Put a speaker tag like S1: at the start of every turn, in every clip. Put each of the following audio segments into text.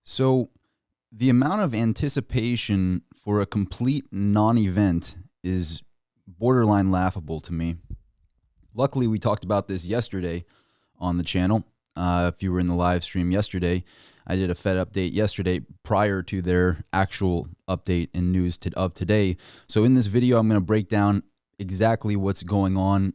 S1: So the amount of anticipation for a complete non-event is borderline laughable to me. Luckily, we talked about this yesterday on the channel. If you were in the live stream yesterday, I did a Fed update yesterday prior to their actual update and news of today. So in this video, I'm going to break down exactly what's going on,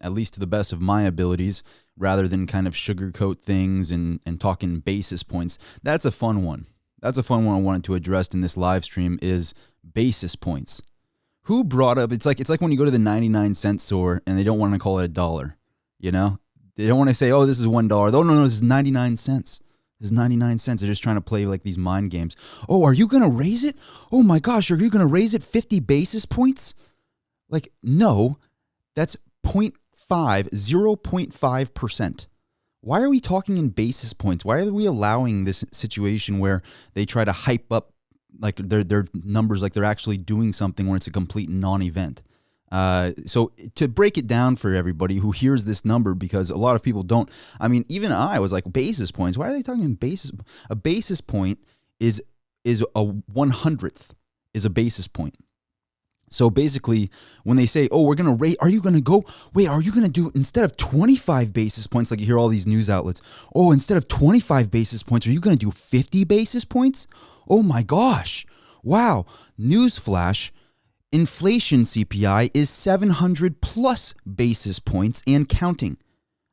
S1: at least to the best of my abilities, rather than kind of sugarcoat things and talking basis points. That's a fun one. That's a fun one I wanted to address in this live stream is basis points. Who brought up, it's like when you go to the 99-cent store and they don't want to call it a dollar, you know? They don't want to say, oh, this is $1. Oh, no, this is 99 cents. This is 99 cents. They're just trying to play like these mind games. Oh, are you going to raise it? Oh my gosh, are you going to raise it 50 basis points? Like, no, that's 0.5%. Why are we talking in basis points? Why are we allowing this situation where they try to hype up like their numbers like they're actually doing something when it's a complete non-event? So to break it down for everybody who hears this number, because a lot of people don't, I mean, even I was like, basis points, why are they talking in basis? A basis point is a 100th is a basis point. So basically, when they say, oh, we're going to rate, are you going to go, wait, are you going to do, instead of 25 basis points, like you hear all these news outlets, oh, instead of 25 basis points, are you going to do 50 basis points? Oh my gosh. Wow. Newsflash, inflation CPI is 700 plus basis points and counting.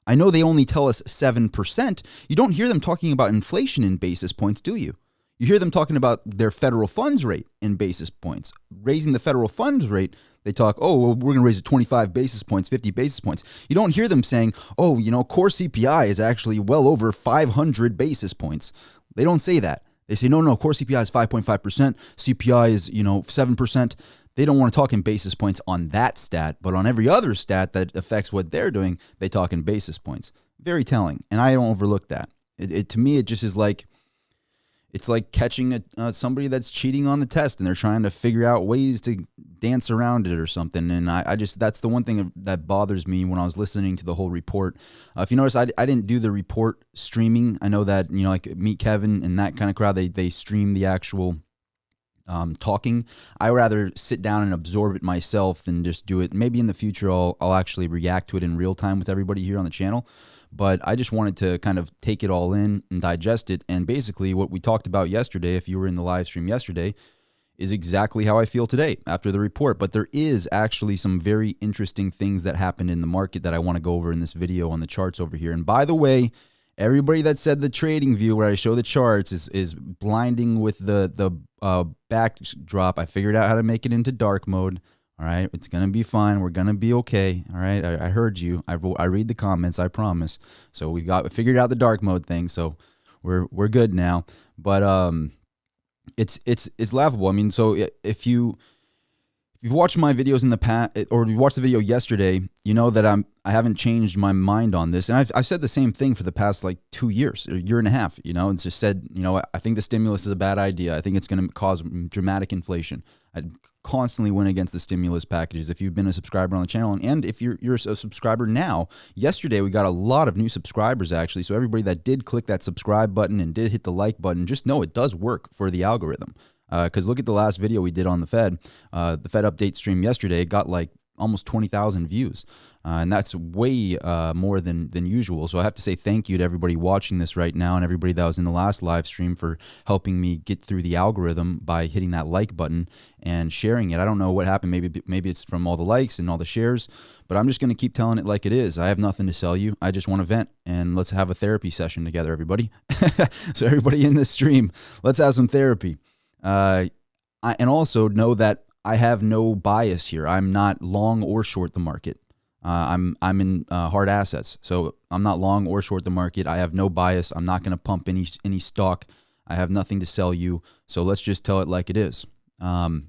S1: I know they only tell us 7%. You don't hear them talking about inflation in basis points, do you? You hear them talking about their federal funds rate in basis points. Raising the federal funds rate, they talk, oh, well, we're going to raise it 25 basis points, 50 basis points. You don't hear them saying, oh, you know, core CPI is actually well over 500 basis points. They don't say that. They say, no, core CPI is 5.5%. CPI is, 7%. They don't want to talk in basis points on that stat, but on every other stat that affects what they're doing, they talk in basis points. Very telling, and I don't overlook that. To me, it just is like, it's like catching somebody that's cheating on the test and they're trying to figure out ways to dance around it or something. And I just, that's the one thing that bothers me when I was listening to the whole report. If you notice, I didn't do the report streaming. I know that, like Meet Kevin and that kind of crowd, they stream the actual talking. I rather sit down and absorb it myself than just do it. Maybe in the future I'll actually react to it in real time with everybody here on the channel. But I just wanted to kind of take it all in and digest it. And basically what we talked about yesterday, if you were in the live stream yesterday, is exactly how I feel today after the report. But there is actually some very interesting things that happened in the market that I want to go over in this video on the charts over here. And by the way, everybody that said the trading view where I show the charts is blinding with the backdrop. I figured out how to make it into dark mode. All right, it's going to be fine. We're going to be okay. All right, I heard you. I read the comments, I promise. So we figured out the dark mode thing, so we're good now. But it's laughable. I mean, so if you've watched my videos in the past, or you watched the video yesterday, you know that I haven't changed my mind on this. And I've said the same thing for the past like 2 years, a year and a half, and just said, I think the stimulus is a bad idea. I think it's going to cause dramatic inflation. I constantly went against the stimulus packages. If you've been a subscriber on the channel, and if you're a subscriber now, yesterday we got a lot of new subscribers actually. So everybody that did click that subscribe button and did hit the like button, just know it does work for the algorithm. Because look at the last video we did on the Fed update stream yesterday. It got like almost 20,000 views, and that's way more than usual. So I have to say thank you to everybody watching this right now and everybody that was in the last live stream for helping me get through the algorithm by hitting that like button and sharing it. I don't know what happened. Maybe it's from all the likes and all the shares, but I'm just going to keep telling it like it is. I have nothing to sell you. I just want to vent, and let's have a therapy session together, everybody. So everybody in this stream, let's have some therapy. And also know that I have no bias here. I'm not long or short the market. I'm in hard assets, so I'm not long or short the market. I have no bias. I'm not going to pump any stock. I have nothing to sell you. So let's just tell it like it is. The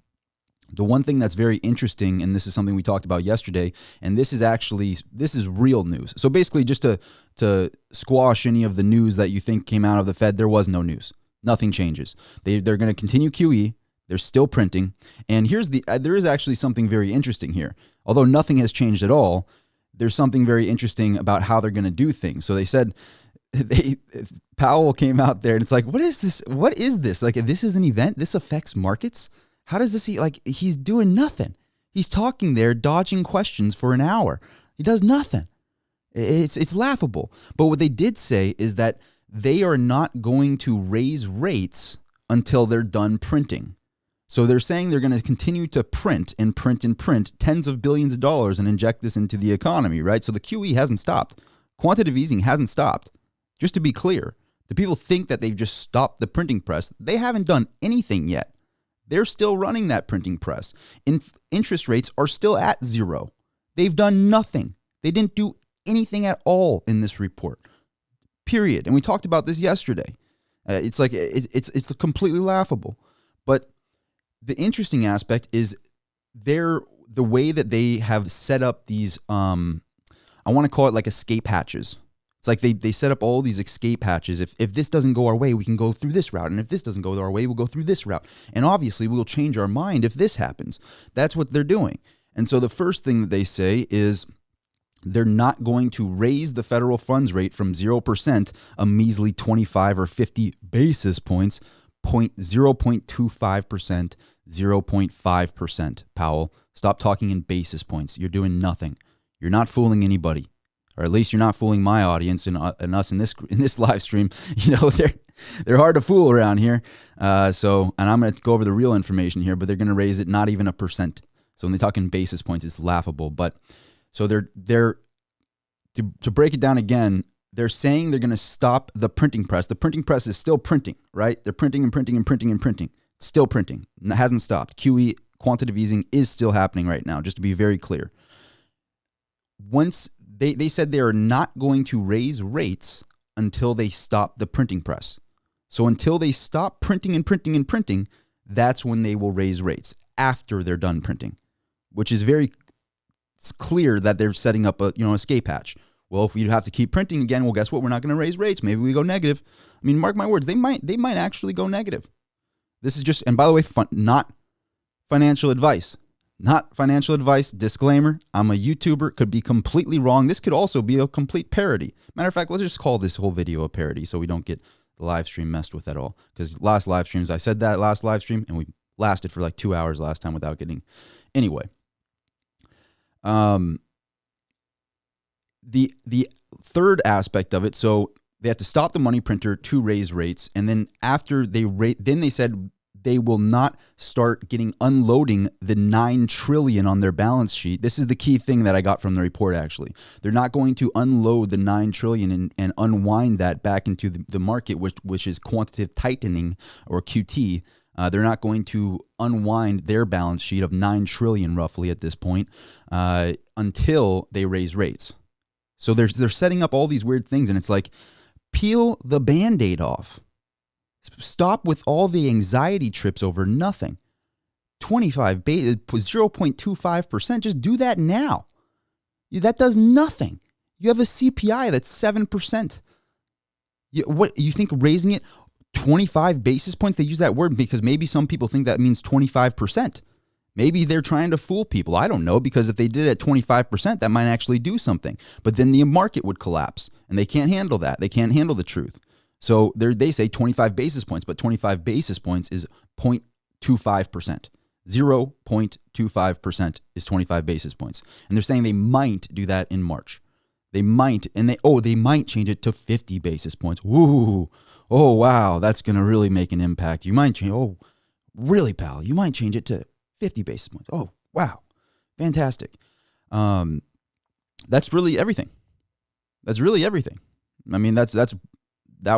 S1: one thing that's very interesting, and this is something we talked about yesterday, and this is real news. So basically, just to squash any of the news that you think came out of the Fed, there was no news. Nothing changes. They're going to continue QE. They're still printing. And there is actually something very interesting here. Although nothing has changed at all, there's something very interesting about how they're going to do things. So they said they Powell came out there and it's like, what is this? What is this? Like, this is an event. This affects markets. How does this? Like, he's doing nothing. He's talking there, dodging questions for an hour. He does nothing. It's laughable. But what they did say is that they are not going to raise rates until they're done printing. So they're saying they're going to continue to print and print and print tens of billions of dollars and inject this into the economy, right? So the QE hasn't stopped. Quantitative easing hasn't stopped. Just to be clear, the people think that they've just stopped the printing press. They haven't done anything yet. They're still running that printing press. Interest rates are still at zero. They've done nothing. They didn't do anything at all in this report, period. And we talked about this yesterday. It's like it's completely laughable. But the interesting aspect is the way that they have set up these, I want to call it like escape hatches. It's like they set up all these escape hatches. If this doesn't go our way, we can go through this route. And if this doesn't go our way, we'll go through this route. And obviously, we'll change our mind if this happens. That's what they're doing. And so the first thing that they say is they're not going to raise the federal funds rate from 0%, a measly 25 or 50 basis points, 0.25%, 0.5%. Powell, stop talking in basis points. You're doing nothing. You're not fooling anybody. Or at least you're not fooling my audience and us in this live stream. You know, they're hard to fool around here. And I'm going to go over the real information here, but they're going to raise it not even 1%. So when they talk in basis points, it's laughable. But so they're to break it down again, they're saying they're going to stop the printing press. The printing press is still printing, right? They're printing and printing and printing and printing. Still printing. It hasn't stopped. QE, quantitative easing, is still happening right now, just to be very clear. Once they said they are not going to raise rates until they stop the printing press. So until they stop printing and printing and printing, that's when they will raise rates, after they're done printing, which is it's clear that they're setting up a escape hatch. Well, if you have to keep printing again, well, guess what? We're not going to raise rates. Maybe we go negative. I mean, mark my words, they might actually go negative. This is just, and by the way, not financial advice. Not financial advice. Disclaimer, I'm a YouTuber, could be completely wrong. This could also be a complete parody. Matter of fact, let's just call this whole video a parody so we don't get the live stream messed with at all. Because last live streams, I said that last live stream, and we lasted for like 2 hours last time without getting... Anyway. The third aspect of it, so they have to stop the money printer to raise rates, and then after they said they will not start unloading the $9 trillion on their balance sheet. This is the key thing that I got from the report, actually. They're not going to unload the $9 trillion and unwind that back into the market, which is quantitative tightening, or QT. They're not going to unwind their balance sheet of $9 trillion roughly at this point until they raise rates. So they're setting up all these weird things, and it's like, peel the Band-Aid off. Stop with all the anxiety trips over nothing. 0.25%, just do that now. That does nothing. You have a CPI that's 7%. You think raising it 25 basis points? They use that word because maybe some people think that means 25%. Maybe they're trying to fool people. I don't know, because if they did it at 25%, that might actually do something. But then the market would collapse, and they can't handle that. They can't handle the truth. So they say 25 basis points, but 25 basis points is 0.25%. 0.25% is 25 basis points. And they're saying they might do that in March. They might, and they might change it to 50 basis points. Woo! Oh, wow, that's going to really make an impact. You might change, oh, really, pal, you might change it to 50 basis points. Oh, wow, fantastic. That's really everything. That's really everything. I mean, that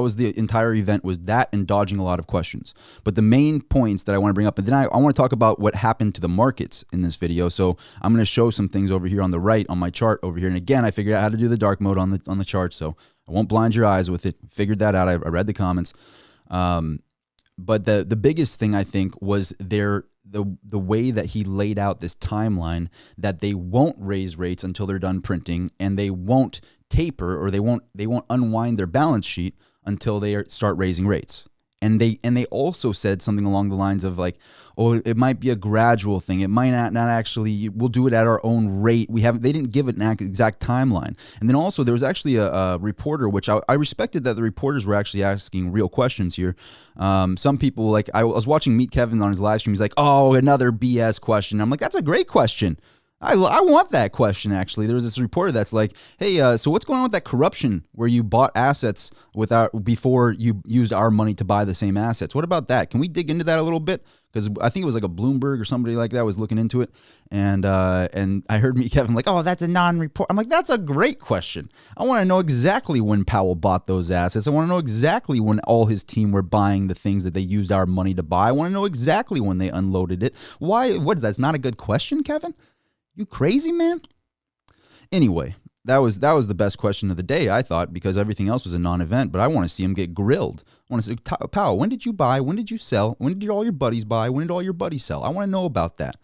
S1: was the entire event, was that and dodging a lot of questions. But the main points that I want to bring up, and then I want to talk about what happened to the markets in this video. So I'm going to show some things over here on the right on my chart over here. And again, I figured out how to do the dark mode on the chart, so I won't blind your eyes with it. Figured that out. I read the comments. But the biggest thing, I think, was the way that he laid out this timeline, that they won't raise rates until they're done printing, and they won't taper, or they won't unwind their balance sheet until they start raising rates. And they also said something along the lines of like, oh, it might be a gradual thing. It might not actually. We'll do it at our own rate. They didn't give it an exact timeline. And then also there was actually a reporter, which I respected that the reporters were actually asking real questions here. Some people, like I was watching Meet Kevin on his live stream. He's like, oh, another BS question. I'm like, that's a great question. I want that question, actually. There was this reporter that's like, hey, so what's going on with that corruption where you bought assets before you used our money to buy the same assets? What about that? Can we dig into that a little bit? Because I think it was like a Bloomberg or somebody like that was looking into it. And I heard me, Kevin, like, oh, that's a non-report. I'm like, that's a great question. I want to know exactly when Powell bought those assets. I want to know exactly when all his team were buying the things that they used our money to buy. I want to know exactly when they unloaded it. Why? That's not a good question, Kevin? You crazy, man? Anyway, that was the best question of the day, I thought, because everything else was a non-event. But I want to see him get grilled. I want to say, Powell, when did you buy? When did you sell? When did all your buddies buy? When did all your buddies sell? I want to know about that.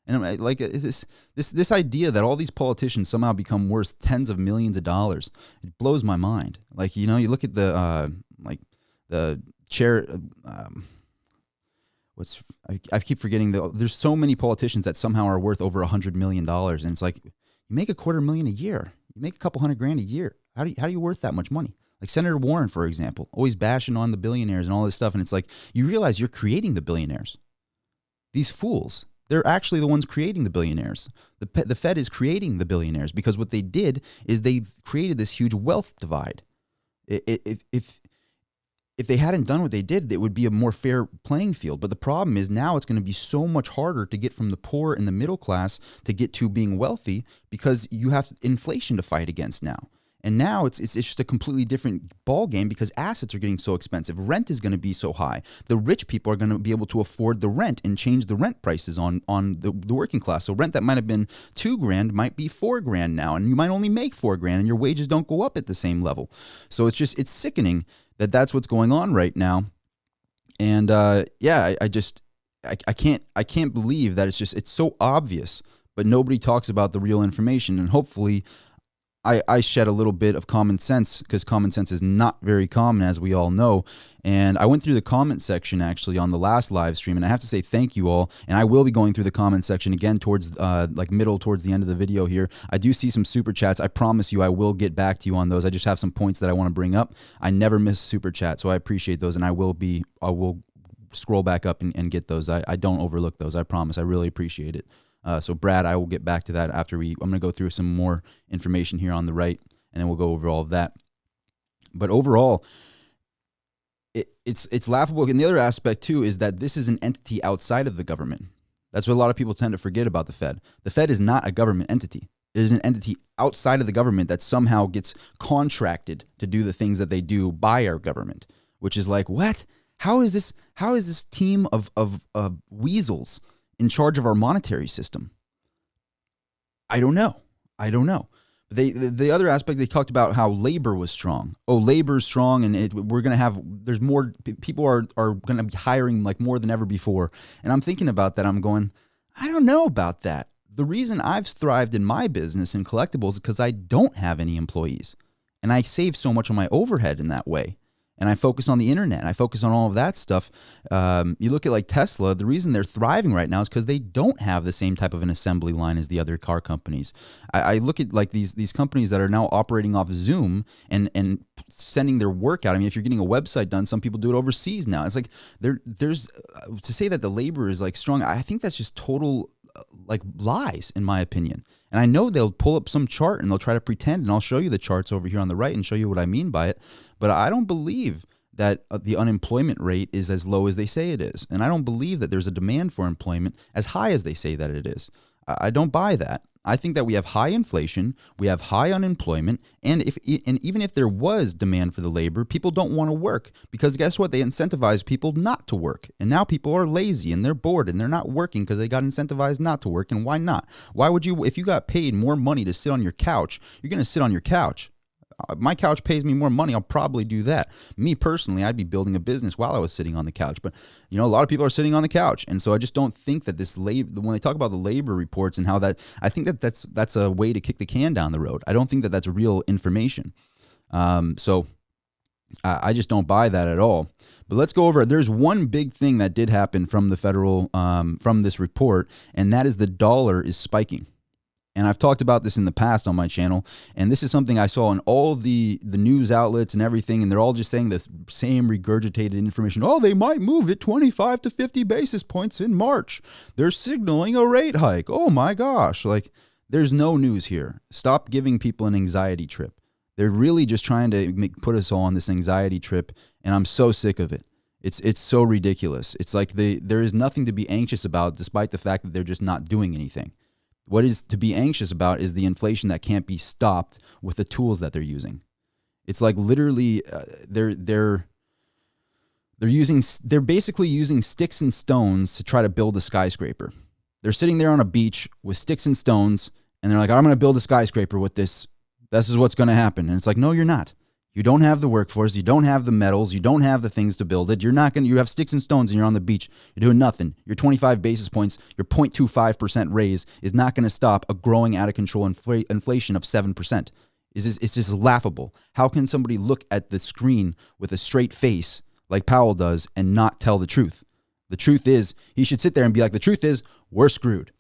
S1: And I'm like, this idea that all these politicians somehow become worth tens of millions of dollars, it blows my mind. Like, you look at the chair. I keep forgetting there's so many politicians that somehow are worth over $100 million, and it's like, you make $250,000 a year, you make a couple $100,000 a year. How are you worth that much money? Like Senator Warren, for example, always bashing on the billionaires and all this stuff, and it's like, you realize you're creating the billionaires. These fools, they're actually the ones creating the billionaires. The Fed is creating the billionaires because what they did is they created this huge wealth divide. If they hadn't done what they did, it would be a more fair playing field. But the problem is now it's going to be so much harder to get from the poor and the middle class to get to being wealthy because you have inflation to fight against now. And now it's just a completely different ball game because assets are getting so expensive. Rent is going to be so high. The rich people are going to be able to afford the rent and change the rent prices on the working class. So rent that might have been $2,000 might be $4,000 now, and you might only make $4,000, and your wages don't go up at the same level. So it's sickening that's what's going on right now. And I can't believe that it's so obvious, but nobody talks about the real information. And hopefully I shed a little bit of common sense, because common sense is not very common, as we all know. And I went through the comment section actually on the last live stream, and I have to say thank you all. And I will be going through the comment section again towards towards the end of the video here. I do see some super chats. I promise you I will get back to you on those. I just have some points that I want to bring up. I never miss super chat, so I appreciate those, and I will scroll back up and get those. I don't overlook those. I promise. I really appreciate it. So Brad, I will get back to that after I'm going to go through some more information here on the right, and then we'll go over all of that. But overall, it's laughable. And the other aspect too is that this is an entity outside of the government. That's what a lot of people tend to forget about the Fed. The Fed is not a government entity. It is an entity outside of the government that somehow gets contracted to do the things that they do by our government, which is like, what? How is this team of weasels in charge of our monetary system? I don't know. The other aspect, they talked about how labor was strong. Oh, labor is strong, and there's more people are going to be hiring like more than ever before. And I'm thinking about that. I'm going, I don't know about that. The reason I've thrived in my business in collectibles is because I don't have any employees, and I save so much on my overhead in that way. And I focus on the internet. I focus on all of that stuff. You look at like Tesla, the reason they're thriving right now is because they don't have the same type of an assembly line as the other car companies. I look at like these companies that are now operating off Zoom and sending their work out. I mean, if you're getting a website done, some people do it overseas now. It's like there's to say that the labor is like strong. I think that's just total like lies, in my opinion. And I know they'll pull up some chart and they'll try to pretend, and I'll show you the charts over here on the right and show you what I mean by it. But I don't believe that the unemployment rate is as low as they say it is. And I don't believe that there's a demand for employment as high as they say that it is. I don't buy that. I think that we have high inflation, we have high unemployment, and even if there was demand for the labor, people don't want to work because guess what? They incentivize people not to work. And now people are lazy and they're bored and they're not working because they got incentivized not to work. And why not? Why would you, if you got paid more money to sit on your couch, you're going to sit on your couch. My couch pays me more money, I'll probably do that. Me personally, I'd be building a business while I was sitting on the couch. But, a lot of people are sitting on the couch. And so I just don't think that this labor, when they talk about the labor reports and how that, I think that that's a way to kick the can down the road. I don't think that that's real information. So I just don't buy that at all. But let's go over it. There's one big thing that did happen from the federal, from this report, and that is the dollar is spiking. And I've talked about this in the past on my channel, and this is something I saw in all the news outlets and everything, and they're all just saying the same regurgitated information. Oh, they might move it 25 to 50 basis points in March. They're signaling a rate hike. Oh my gosh. Like, there's no news here. Stop giving people an anxiety trip. They're really just trying to put us all on this anxiety trip, and I'm so sick of it. It's so ridiculous. It's like there is nothing to be anxious about, despite the fact that they're just not doing anything. What is to be anxious about is the inflation that can't be stopped with the tools that they're using. It's like literally they're basically using sticks and stones to try to build a skyscraper. They're sitting there on a beach with sticks and stones, and they're like, I'm going to build a skyscraper with this. This is what's going to happen. And it's like, no, you're not. You don't have the workforce. You don't have the metals. You don't have the things to build it. You have sticks and stones and you're on the beach. You're doing nothing. Your 25 basis points, your 0.25% raise is not going to stop a growing out of control inflation of 7%. It's just laughable. How can somebody look at the screen with a straight face like Powell does and not tell the truth? The truth is, he should sit there and be like, the truth is, we're screwed.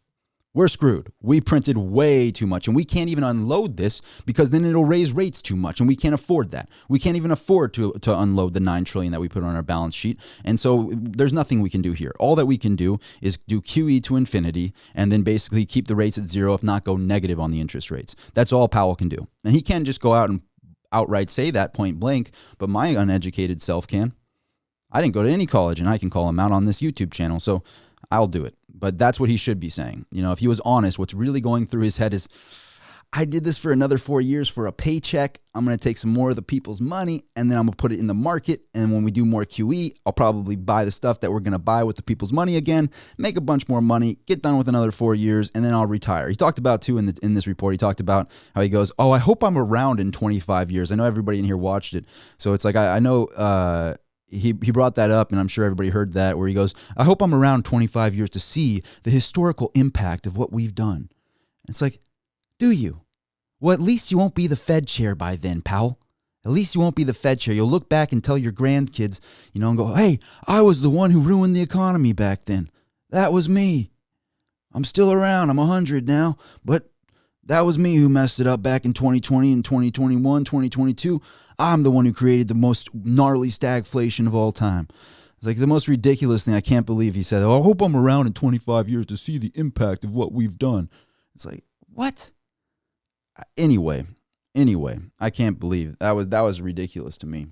S1: We're screwed. We printed way too much, and we can't even unload this because then it'll raise rates too much, and we can't afford that. We can't even afford to unload the $9 trillion that we put on our balance sheet, and so there's nothing we can do here. All that we can do is do QE to infinity and then basically keep the rates at zero, if not go negative on the interest rates. That's all Powell can do. And he can just go out and outright say that point blank, but my uneducated self can. I didn't go to any college, and I can call him out on this YouTube channel, so I'll do it. But that's what he should be saying. You know, if he was honest, what's really going through his head is, I did this for another 4 years for a paycheck. I'm going to take some more of the people's money, and then I'm going to put it in the market. And when we do more QE, I'll probably buy the stuff that we're going to buy with the people's money again, make a bunch more money, get done with another 4 years, and then I'll retire. He talked about, too, in this report, he talked about how he goes, oh, I hope I'm around in 25 years. I know everybody in here watched it. So it's like, I know... He brought that up, and I'm sure everybody heard that, where he goes, I hope I'm around 25 years to see the historical impact of what we've done. It's like, do you? Well, at least you won't be the Fed chair by then, Powell. At least you won't be the Fed chair. You'll look back and tell your grandkids, and go, hey, I was the one who ruined the economy back then. That was me. I'm still around. I'm 100 now, but that was me who messed it up back in 2020 and 2021, 2022. I'm the one who created the most gnarly stagflation of all time. It's like the most ridiculous thing. I can't believe he said, oh, I hope I'm around in 25 years to see the impact of what we've done. It's like, what? Anyway, I can't believe that was ridiculous to me.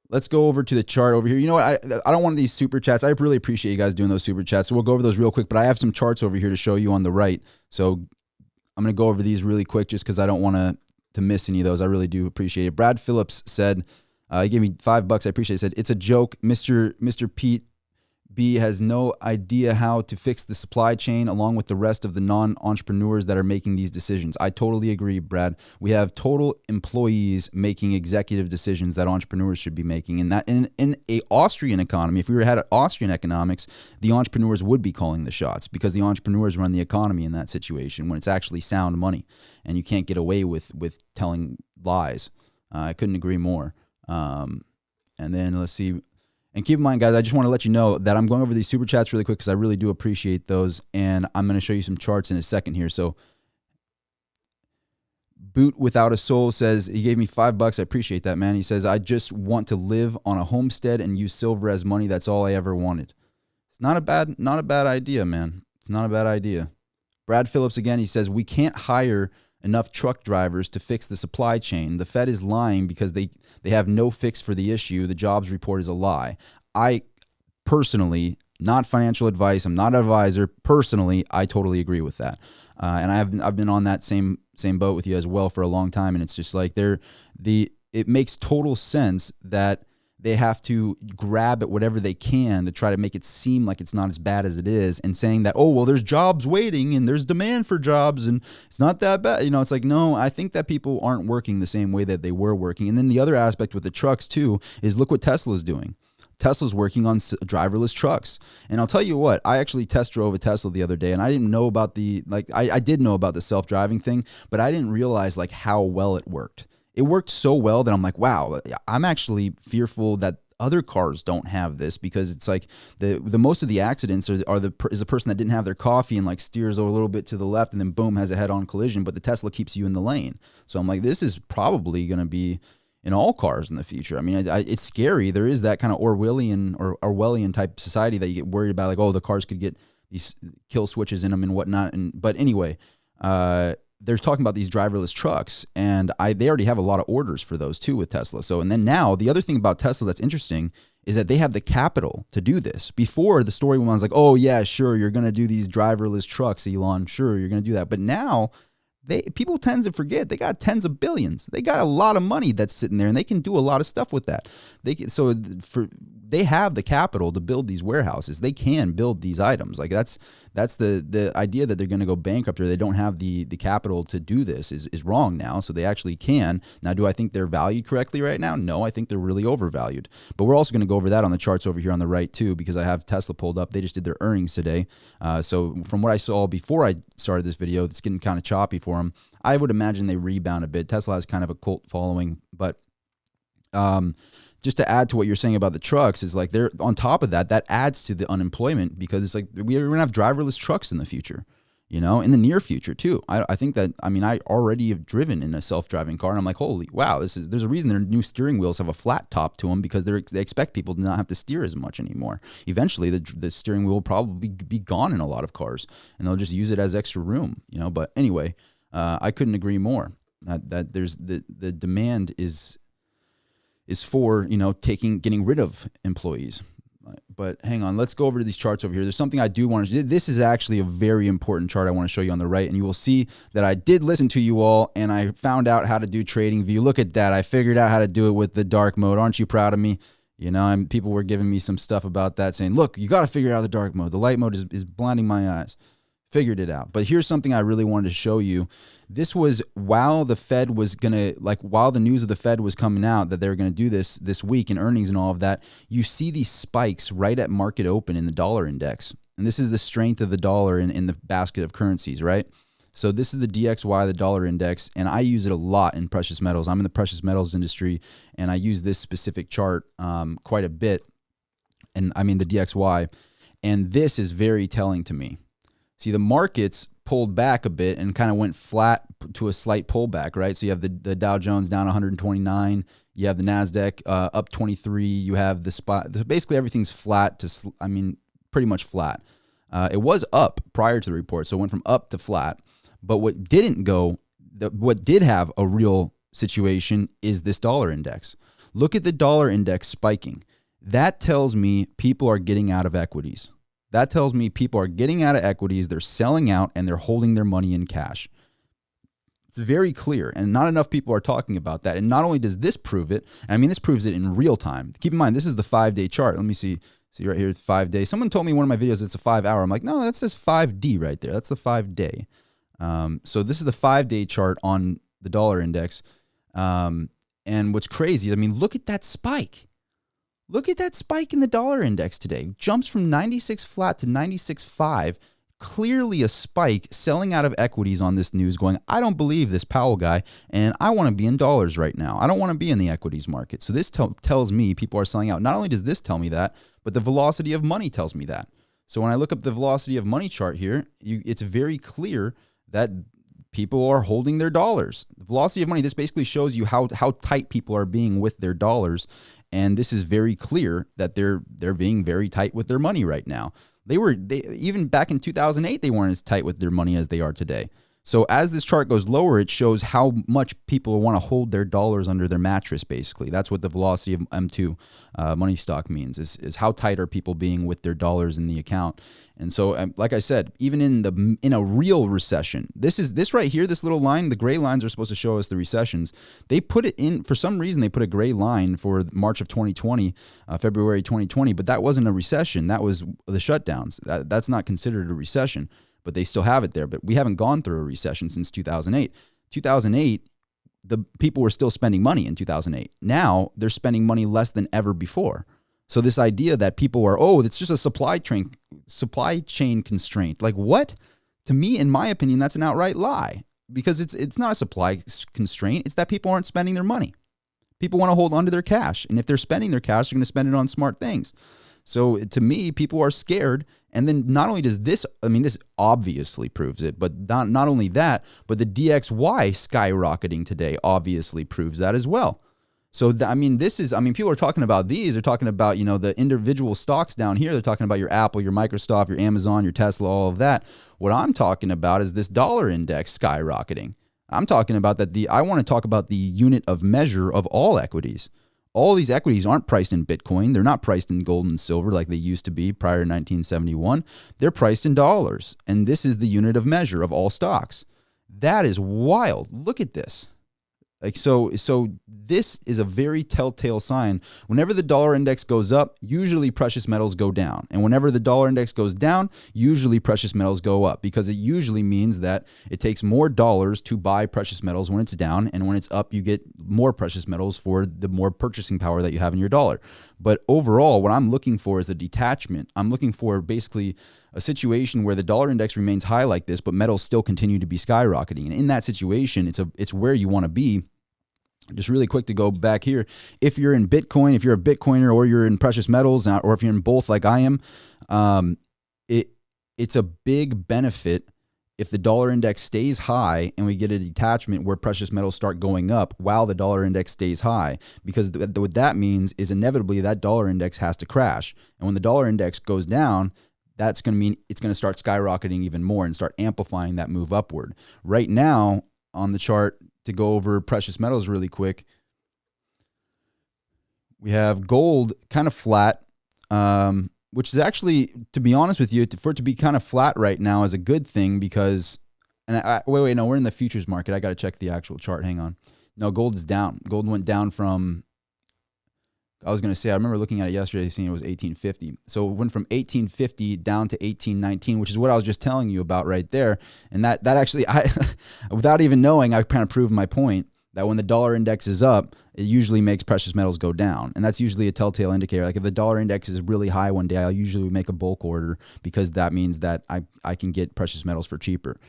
S1: Let's go over to the chart over here. You know what? I don't want these super chats. I really appreciate you guys doing those super chats. So we'll go over those real quick, but I have some charts over here to show you on the right. So I'm going to go over these really quick just because I don't want to miss any of those. I really do appreciate it. Brad Phillips said, he gave me $5. I appreciate it. He said, it's a joke. Mr. Pete B has no idea how to fix the supply chain along with the rest of the non-entrepreneurs that are making these decisions. I totally agree, Brad. We have total employees making executive decisions that entrepreneurs should be making. And that in a Austrian economy, if we had Austrian economics, the entrepreneurs would be calling the shots because the entrepreneurs run the economy in that situation when it's actually sound money. And you can't get away with telling lies. I couldn't agree more. And then let's see. And keep in mind, guys, I just want to let you know that I'm going over these super chats really quick because I really do appreciate those. And I'm going to show you some charts in a second here. So Boot Without a Soul says, he gave me $5. I appreciate that, man. He says, I just want to live on a homestead and use silver as money. That's all I ever wanted. It's not a bad idea, man. It's not a bad idea. Brad Phillips, again, he says, we can't hire enough truck drivers to fix the supply chain. The Fed is lying because they have no fix for the issue. The jobs report is a lie. I personally, not financial advice, I'm not an advisor. Personally, I totally agree with that. And I've been on that same boat with you as well for a long time. And it's just like it makes total sense that they have to grab at whatever they can to try to make it seem like it's not as bad as it is, and saying that, oh, well, there's jobs waiting and there's demand for jobs and it's not that bad. It's like, no, I think that people aren't working the same way that they were working. And then the other aspect with the trucks too is look what Tesla's doing. Tesla's working on driverless trucks. And I'll tell you what, I actually test drove a Tesla the other day, and I didn't know about I did know about the self-driving thing, but I didn't realize how well it worked. it worked so well that I'm like, wow, I'm actually fearful that other cars don't have this, because it's like the most of the accidents is the person that didn't have their coffee and like steers a little bit to the left and then boom, has a head-on collision, but the Tesla keeps you in the lane. So I'm like, this is probably going to be in all cars in the future. I mean, it's scary. There is that kind of Orwellian type society that you get worried about, like, oh, the cars could get these kill switches in them and whatnot. But anyway, they're talking about these driverless trucks, and they already have a lot of orders for those too with Tesla. So, and then now the other thing about Tesla that's interesting is that they have the capital to do this. Before, the story was like, oh yeah, sure, you're going to do these driverless trucks, Elon. Sure, you're going to do that. But now people tend to forget they got tens of billions. They got a lot of money that's sitting there, and they can do a lot of stuff with that. They have the capital to build these warehouses. They can build these items. Like that's the idea that they're going to go bankrupt or they don't have the capital to do this is wrong now. So they actually can. Now, do I think they're valued correctly right now? No, I think they're really overvalued. But we're also going to go over that on the charts over here on the right too, because I have Tesla pulled up. They just did their earnings today. So from what I saw before I started this video, it's getting kind of choppy for them. I would imagine they rebound a bit. Tesla has kind of a cult following, but just to add to what you're saying about the trucks is like they're on top of that adds to the unemployment, because it's like we're going to have driverless trucks in the future, in the near future too. I think that, I already have driven in a self-driving car and I'm like, holy wow, there's a reason their new steering wheels have a flat top to them, because they expect people to not have to steer as much anymore. Eventually the steering wheel will probably be gone in a lot of cars and they'll just use it as extra room, but anyway, I couldn't agree more that there's the demand is for, getting rid of employees. But hang on, let's go over to these charts over here. There's something I do want to, this is actually a very important chart I want to show you on the right, and you will see that I did listen to you all and I found out how to do trading view. Look at that. I figured out how to do it with the dark mode. Aren't you proud of me? And people were giving me some stuff about that saying, look, you got to figure out the dark mode. The light mode is blinding my eyes. Figured it out. But here's something I really wanted to show you. This was while the Fed was going to, while the news of the Fed was coming out that they were going to do this week in earnings and all of that, you see these spikes right at market open in the dollar index. And this is the strength of the dollar in the basket of currencies, right? So this is the DXY, the dollar index, and I use it a lot in precious metals. I'm in the precious metals industry, and I use this specific chart quite a bit. And I mean the DXY, and this is very telling to me. See, the markets pulled back a bit and kind of went flat to a slight pullback, right? So you have the Dow Jones down 129. You have the NASDAQ up 23. You have the spot. Basically, everything's flat to, pretty much flat. It was up prior to the report, so it went from up to flat. But what did have a real situation is this dollar index. Look at the dollar index spiking. That tells me people are getting out of equities. That tells me people are getting out of equities, they're selling out, and they're holding their money in cash. It's very clear, and not enough people are talking about that. And not only does this prove it, this proves it in real time. Keep in mind, this is the 5-day chart. Let me see right here, 5 days. Someone told me in one of my videos it's a 5 hour. I'm like, no, that says 5D right there. That's the 5-day. So this is the 5-day chart on the dollar index. And what's crazy, look at that spike. Look at that spike in the dollar index today. Jumps from 96 flat to 96.5. Clearly a spike, selling out of equities on this news, going, I don't believe this Powell guy, and I want to be in dollars right now. I don't want to be in the equities market. So this tells me people are selling out. Not only does this tell me that, but the velocity of money tells me that. So when I look up the velocity of money chart here, it's very clear that people are holding their dollars. The velocity of money, this basically shows you how tight people are being with their dollars. And this is very clear that they're being very tight with their money right now. They even back in 2008, they weren't as tight with their money as they are today. So as this chart goes lower, it shows how much people want to hold their dollars under their mattress, basically. That's what the velocity of M2 money stock means, is how tight are people being with their dollars in the account. And so, like I said, even in a real recession, this right here, this little line, the gray lines are supposed to show us the recessions. They put it in, for some reason, they put a gray line for March of 2020, February 2020, but that wasn't a recession. That was the shutdowns. That's not considered a recession. But they still have it there. But we haven't gone through a recession since 2008. 2008, the people were still spending money in 2008. Now they're spending money less than ever before. So this idea that people are, it's just a supply chain constraint. Like what? To me, in my opinion, that's an outright lie. because it's not a supply constraint. It's that people aren't spending their money. People want to hold on to their cash. And if they're spending their cash, they're going to spend it on smart things. So to me, people are scared. And then not only does this, this obviously proves it, but not only that, but the DXY skyrocketing today obviously proves that as well. So, people are talking about these. They're talking about, the individual stocks down here. They're talking about your Apple, your Microsoft, your Amazon, your Tesla, all of that. What I'm talking about is this dollar index skyrocketing. I'm talking about that. I want to talk about the unit of measure of all equities. All these equities aren't priced in Bitcoin. They're not priced in gold and silver like they used to be prior to 1971. They're priced in dollars. And this is the unit of measure of all stocks. That is wild. Look at this. So this is a very telltale sign. Whenever the dollar index goes up, usually precious metals go down. And whenever the dollar index goes down, usually precious metals go up, because it usually means that it takes more dollars to buy precious metals when it's down. And when it's up, you get more precious metals for the more purchasing power that you have in your dollar. But overall, what I'm looking for is a detachment. I'm looking for basically a situation where the dollar index remains high like this, but metals still continue to be skyrocketing. And in that situation, it's where you want to be. Just really quick to go back here. If you're in Bitcoin, if you're a Bitcoiner, or you're in precious metals, or if you're in both like I am, it's a big benefit if the dollar index stays high and we get a detachment where precious metals start going up while the dollar index stays high. Because what that means is inevitably that dollar index has to crash. And when the dollar index goes down, that's going to mean it's going to start skyrocketing even more and start amplifying that move upward. Right now on the chart, to go over precious metals really quick, we have gold kind of flat, which is actually, to be honest with you, for it to be kind of flat right now is a good thing, because, no, we're in the futures market. I got to check the actual chart. Hang on. No, gold is down. Gold went down from, I remember looking at it yesterday, seeing it was 1850. So it went from 1850 down to 1819, which is what I was just telling you about right there. And that actually, without even knowing, I kind of proved my point that when the dollar index is up, it usually makes precious metals go down. And that's usually a telltale indicator. Like if the dollar index is really high one day, I'll usually make a bulk order, because that means that I can get precious metals for cheaper.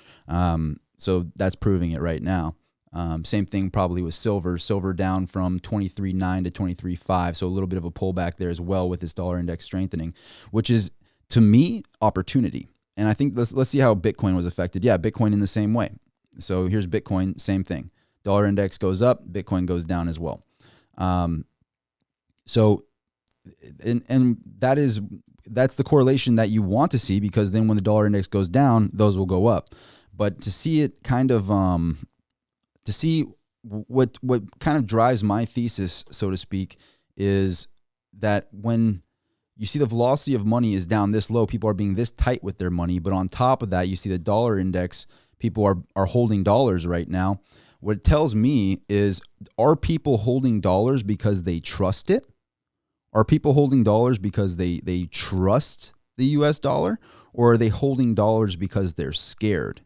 S1: So that's proving it right now. Same thing probably with silver. Silver down from 23.9 to 23.5, so a little bit of a pullback there as well with this dollar index strengthening, which is, to me, opportunity. And I think let's see how Bitcoin was affected. Yeah, Bitcoin in the same way. So here's Bitcoin, same thing. Dollar index goes up, Bitcoin goes down as well. So that's the correlation that you want to see, because then when the dollar index goes down, those will go up. But to see it kind of to see what kind of drives my thesis, so to speak, is that when you see the velocity of money is down this low, people are being this tight with their money. But on top of that, you see the dollar index, people are holding dollars right now. What it tells me is, are people holding dollars because they trust it? Are people holding dollars because they trust the US dollar? Or are they holding dollars because they're scared?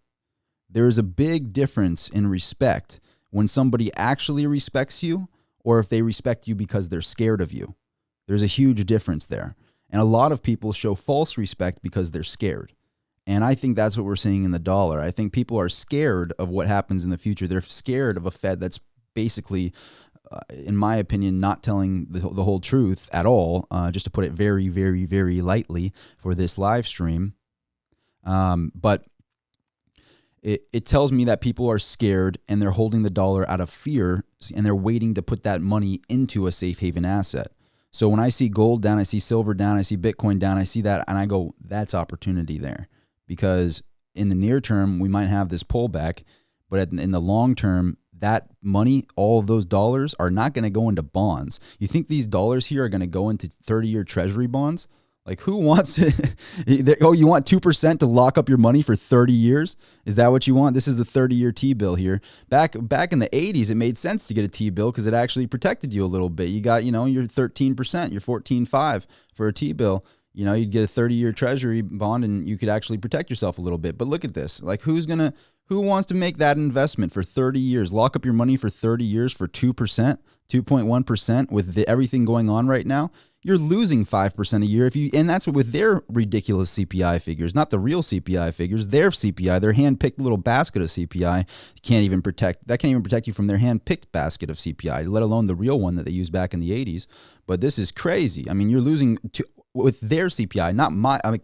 S1: There is a big difference in respect when somebody actually respects you, or if they respect you because they're scared of you. There's a huge difference there. And a lot of people show false respect because they're scared. And I think that's what we're seeing in the dollar. I think people are scared of what happens in the future. They're scared of a Fed that's basically, in my opinion, not telling the whole truth at all, just to put it very, very, very lightly for this live stream. But it tells me that people are scared and they're holding the dollar out of fear, and they're waiting to put that money into a safe haven asset. So when I see gold down, I see silver down, I see Bitcoin down, I see that, and I go, that's opportunity there. Because in the near term, we might have this pullback, but in the long term, that money, all of those dollars are not going to go into bonds. You think these dollars here are going to go into 30-year treasury bonds? Like, who wants it? Oh, you want 2% to lock up your money for 30 years? Is that what you want? This is a 30-year T-bill here. Back in the 80s, it made sense to get a T-bill because it actually protected you a little bit. You got, your 13%, your 14.5 for a T-bill. You'd get a 30-year treasury bond and you could actually protect yourself a little bit. But look at this. Like, who wants to make that investment for 30 years? Lock up your money for 30 years for 2%, 2.1% with everything going on right now. you're losing 5% a year and that's with their ridiculous CPI figures, not the real CPI figures, their CPI, their hand-picked little basket of CPI can't even protect you from their hand-picked basket of CPI, let alone the real one that they used back in the 80s. But this is crazy. I mean, you're losing with their CPI, not my. I mean,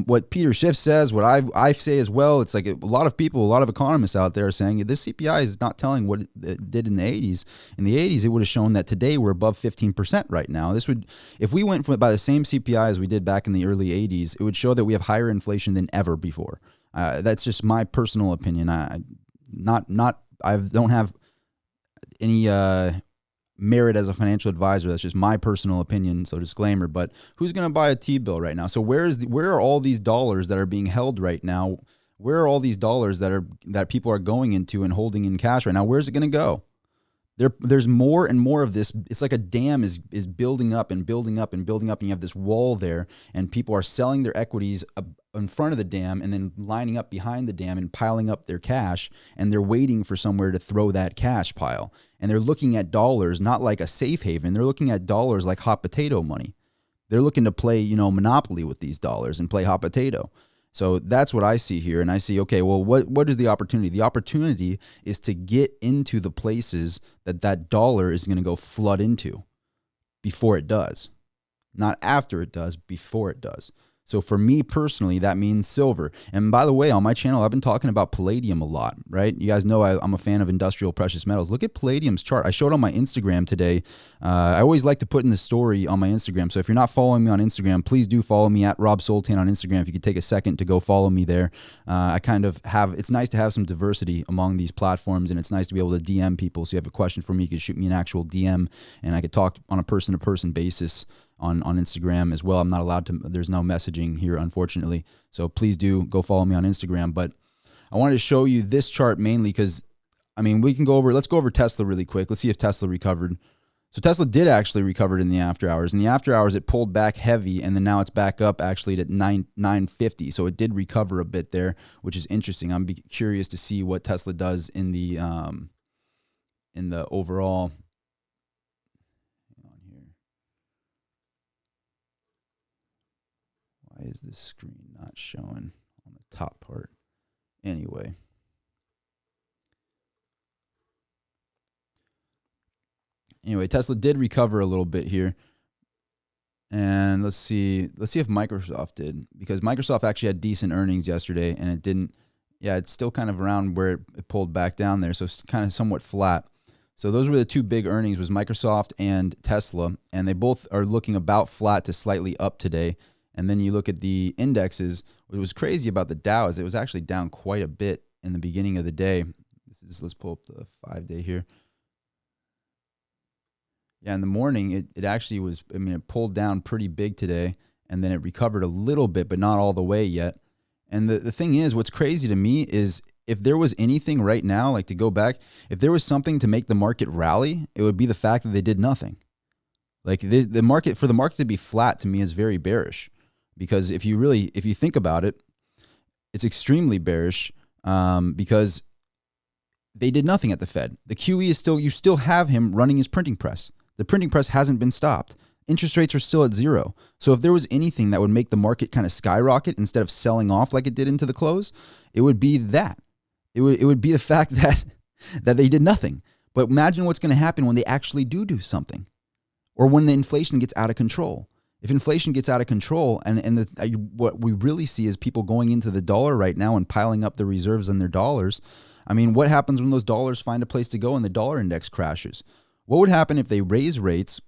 S1: what Peter Schiff says, what I say as well. It's like a lot of people, a lot of economists out there are saying this CPI is not telling what it did in the 80s. In the 80s, it would have shown that today we're above 15% right now. This would, if we went by the same CPI as we did back in the early 80s, it would show that we have higher inflation than ever before. That's just my personal opinion. I don't have any merit as a financial advisor. That's just my personal opinion, so disclaimer. But who's going to buy a T-bill right now? So where are all these dollars that are being held right now? Where are all these dollars that people are going into and holding in cash right now? Where's it going to go? There's more and more of this. It's like a dam is building up and building up and building up, and you have this wall there, and people are selling their equities in front of the dam and then lining up behind the dam and piling up their cash, and they're waiting for somewhere to throw that cash pile. And they're looking at dollars not like a safe haven. They're looking at dollars like hot potato money. They're looking to play, Monopoly with these dollars and play hot potato. So that's what I see here. And I see, okay, well, what is the opportunity? The opportunity is to get into the places that dollar is going to go flood into before it does. Not after it does, before it does. So for me personally, that means silver. And by the way, on my channel, I've been talking about palladium a lot, right? You guys know I'm a fan of industrial precious metals. Look at palladium's chart. I showed on my Instagram today. I always like to put in the story on my Instagram. So if you're not following me on Instagram, please do follow me at Rob Sultan on Instagram. If you could take a second to go follow me there. It's nice to have some diversity among these platforms, and it's nice to be able to DM people. So you have a question for me, you could shoot me an actual DM, and I could talk on a person-to-person basis on Instagram as well. I'm not allowed to, there's no messaging here, unfortunately. So please do go follow me on Instagram. But I wanted to show you this chart mainly because, let's go over Tesla really quick. Let's see if Tesla recovered. So Tesla did actually recover in the after hours. In the after hours, it pulled back heavy, and then now it's back up actually at 950. So it did recover a bit there, which is interesting. I'm curious to see what Tesla does in the overall. Why is this screen not showing on the top part? Anyway. Tesla did recover a little bit here. And let's see if Microsoft did, because Microsoft actually had decent earnings yesterday, and it didn't. Yeah, it's still kind of around where it pulled back down there, so it's kind of somewhat flat. So those were the two big earnings, was Microsoft and Tesla, and they both are looking about flat to slightly up today. And then you look at the indexes. What was crazy about the Dow is it was actually down quite a bit in the beginning of the day. Let's pull up the 5-day here. Yeah, in the morning, it actually was, it pulled down pretty big today, and then it recovered a little bit, but not all the way yet. And the thing is, what's crazy to me is if there was anything right now, like to go back, if there was something to make the market rally, it would be the fact that they did nothing. Like the market, for the market to be flat to me is very bearish. Because if you think about it, it's extremely bearish because they did nothing at the Fed. The QE you still have him running his printing press. The printing press hasn't been stopped. Interest rates are still at zero. So if there was anything that would make the market kind of skyrocket instead of selling off like it did into the close, it would be that. It would be the fact that they did nothing. But imagine what's going to happen when they actually do something, or when the inflation gets out of control. If inflation gets out of control, and what we really see is people going into the dollar right now and piling up the reserves in their dollars. What happens when those dollars find a place to go and the dollar index crashes? What would happen if they raise rates,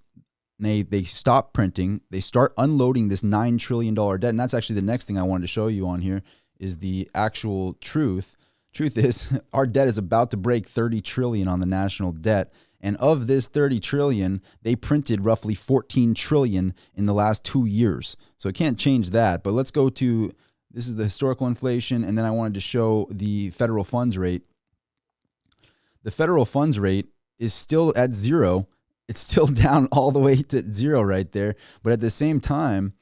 S1: they stop printing, they start unloading this $9 trillion debt? And that's actually the next thing I wanted to show you on here is the actual truth. Truth is, our debt is about to break 30 trillion on the national debt. And of this 30 trillion, they printed roughly 14 trillion in the last 2 years. So it can't change that. But let's go to, this is the historical inflation, and then I wanted to show the federal funds rate. The federal funds rate is still at zero. It's still down all the way to zero right there. But at the same time,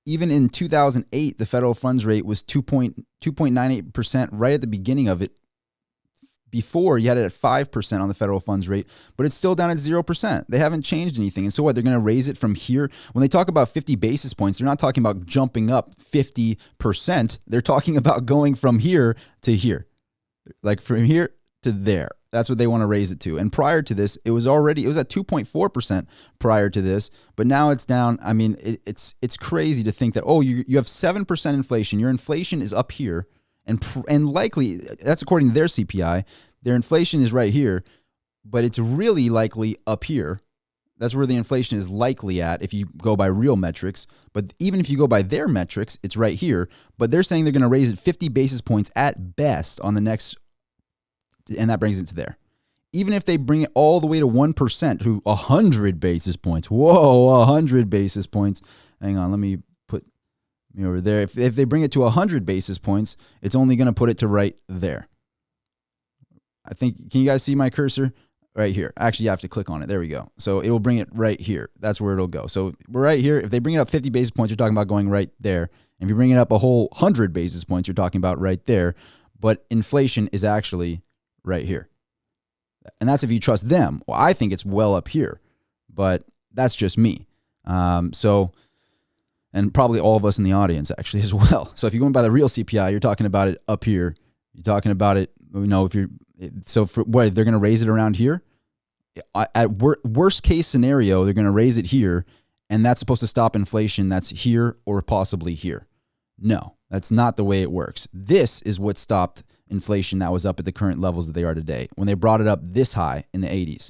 S1: even in 2008, the federal funds rate was 2.98% right at the beginning of it. Before, you had it at 5% on the federal funds rate, but it's still down at 0%. They haven't changed anything. And so what? They're going to raise it from here. When they talk about 50 basis points, they're not talking about jumping up 50%. They're talking about going from here to here, like from here to there. That's what they want to raise it to. And prior to this, it was at 2.4% prior to this, but now it's down. I mean, it's crazy to think that, oh, you have 7% inflation. Your inflation is up here. And likely, that's according to their CPI, their inflation is right here, but it's really likely up here. That's where the inflation is likely at if you go by real metrics. But even if you go by their metrics, it's right here. But they're saying they're going to raise it 50 basis points at best on the next, and that brings it to there. Even if they bring it all the way to 1% to 100 basis points. Whoa, 100 basis points. Hang on, let me over there. If they bring it to 100 basis points, it's only going to put it to right there. I think, can you guys see my cursor? Right here. Actually, you have to click on it. There we go. So it will bring it right here. That's where it'll go. So we're right here. If they bring it up 50 basis points, you're talking about going right there. And if you bring it up a whole 100 basis points, you're talking about right there. But inflation is actually right here. And that's if you trust them. Well, I think it's well up here, but that's just me. And probably all of us in the audience actually as well. So if you're going by the real CPI, you're talking about it up here. You're talking about it, if you're, so for what, they're going to raise it around here? At worst case scenario, they're going to raise it here, and that's supposed to stop inflation that's here or possibly here. No, that's not the way it works. This is what stopped inflation that was up at the current levels that they are today. When they brought it up this high in the 80s.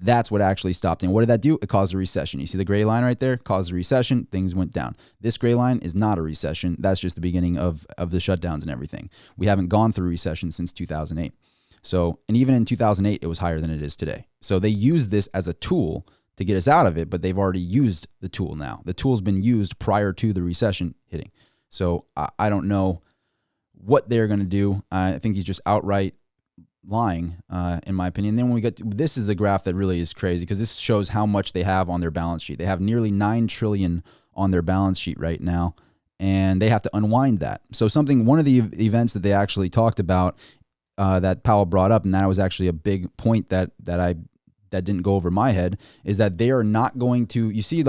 S1: That's what actually stopped. And what did that do? It caused a recession. You see the gray line right there? Caused a recession. Things went down. This gray line is not a recession. That's just the beginning of the shutdowns and everything. We haven't gone through recession since 2008. So, and even in 2008, it was higher than it is today. So they used this as a tool to get us out of it, but they've already used the tool now. The tool's been used prior to the recession hitting. So I don't know what they're going to do. I think he's just outright lying, in my opinion. Then when we get to, this is the graph that really is crazy because this shows how much they have on their balance sheet. They have nearly $9 trillion on their balance sheet right now, and they have to unwind that. So one of the events that they actually talked about that Powell brought up, and that was actually a big point that didn't go over my head, is that they are not going to, see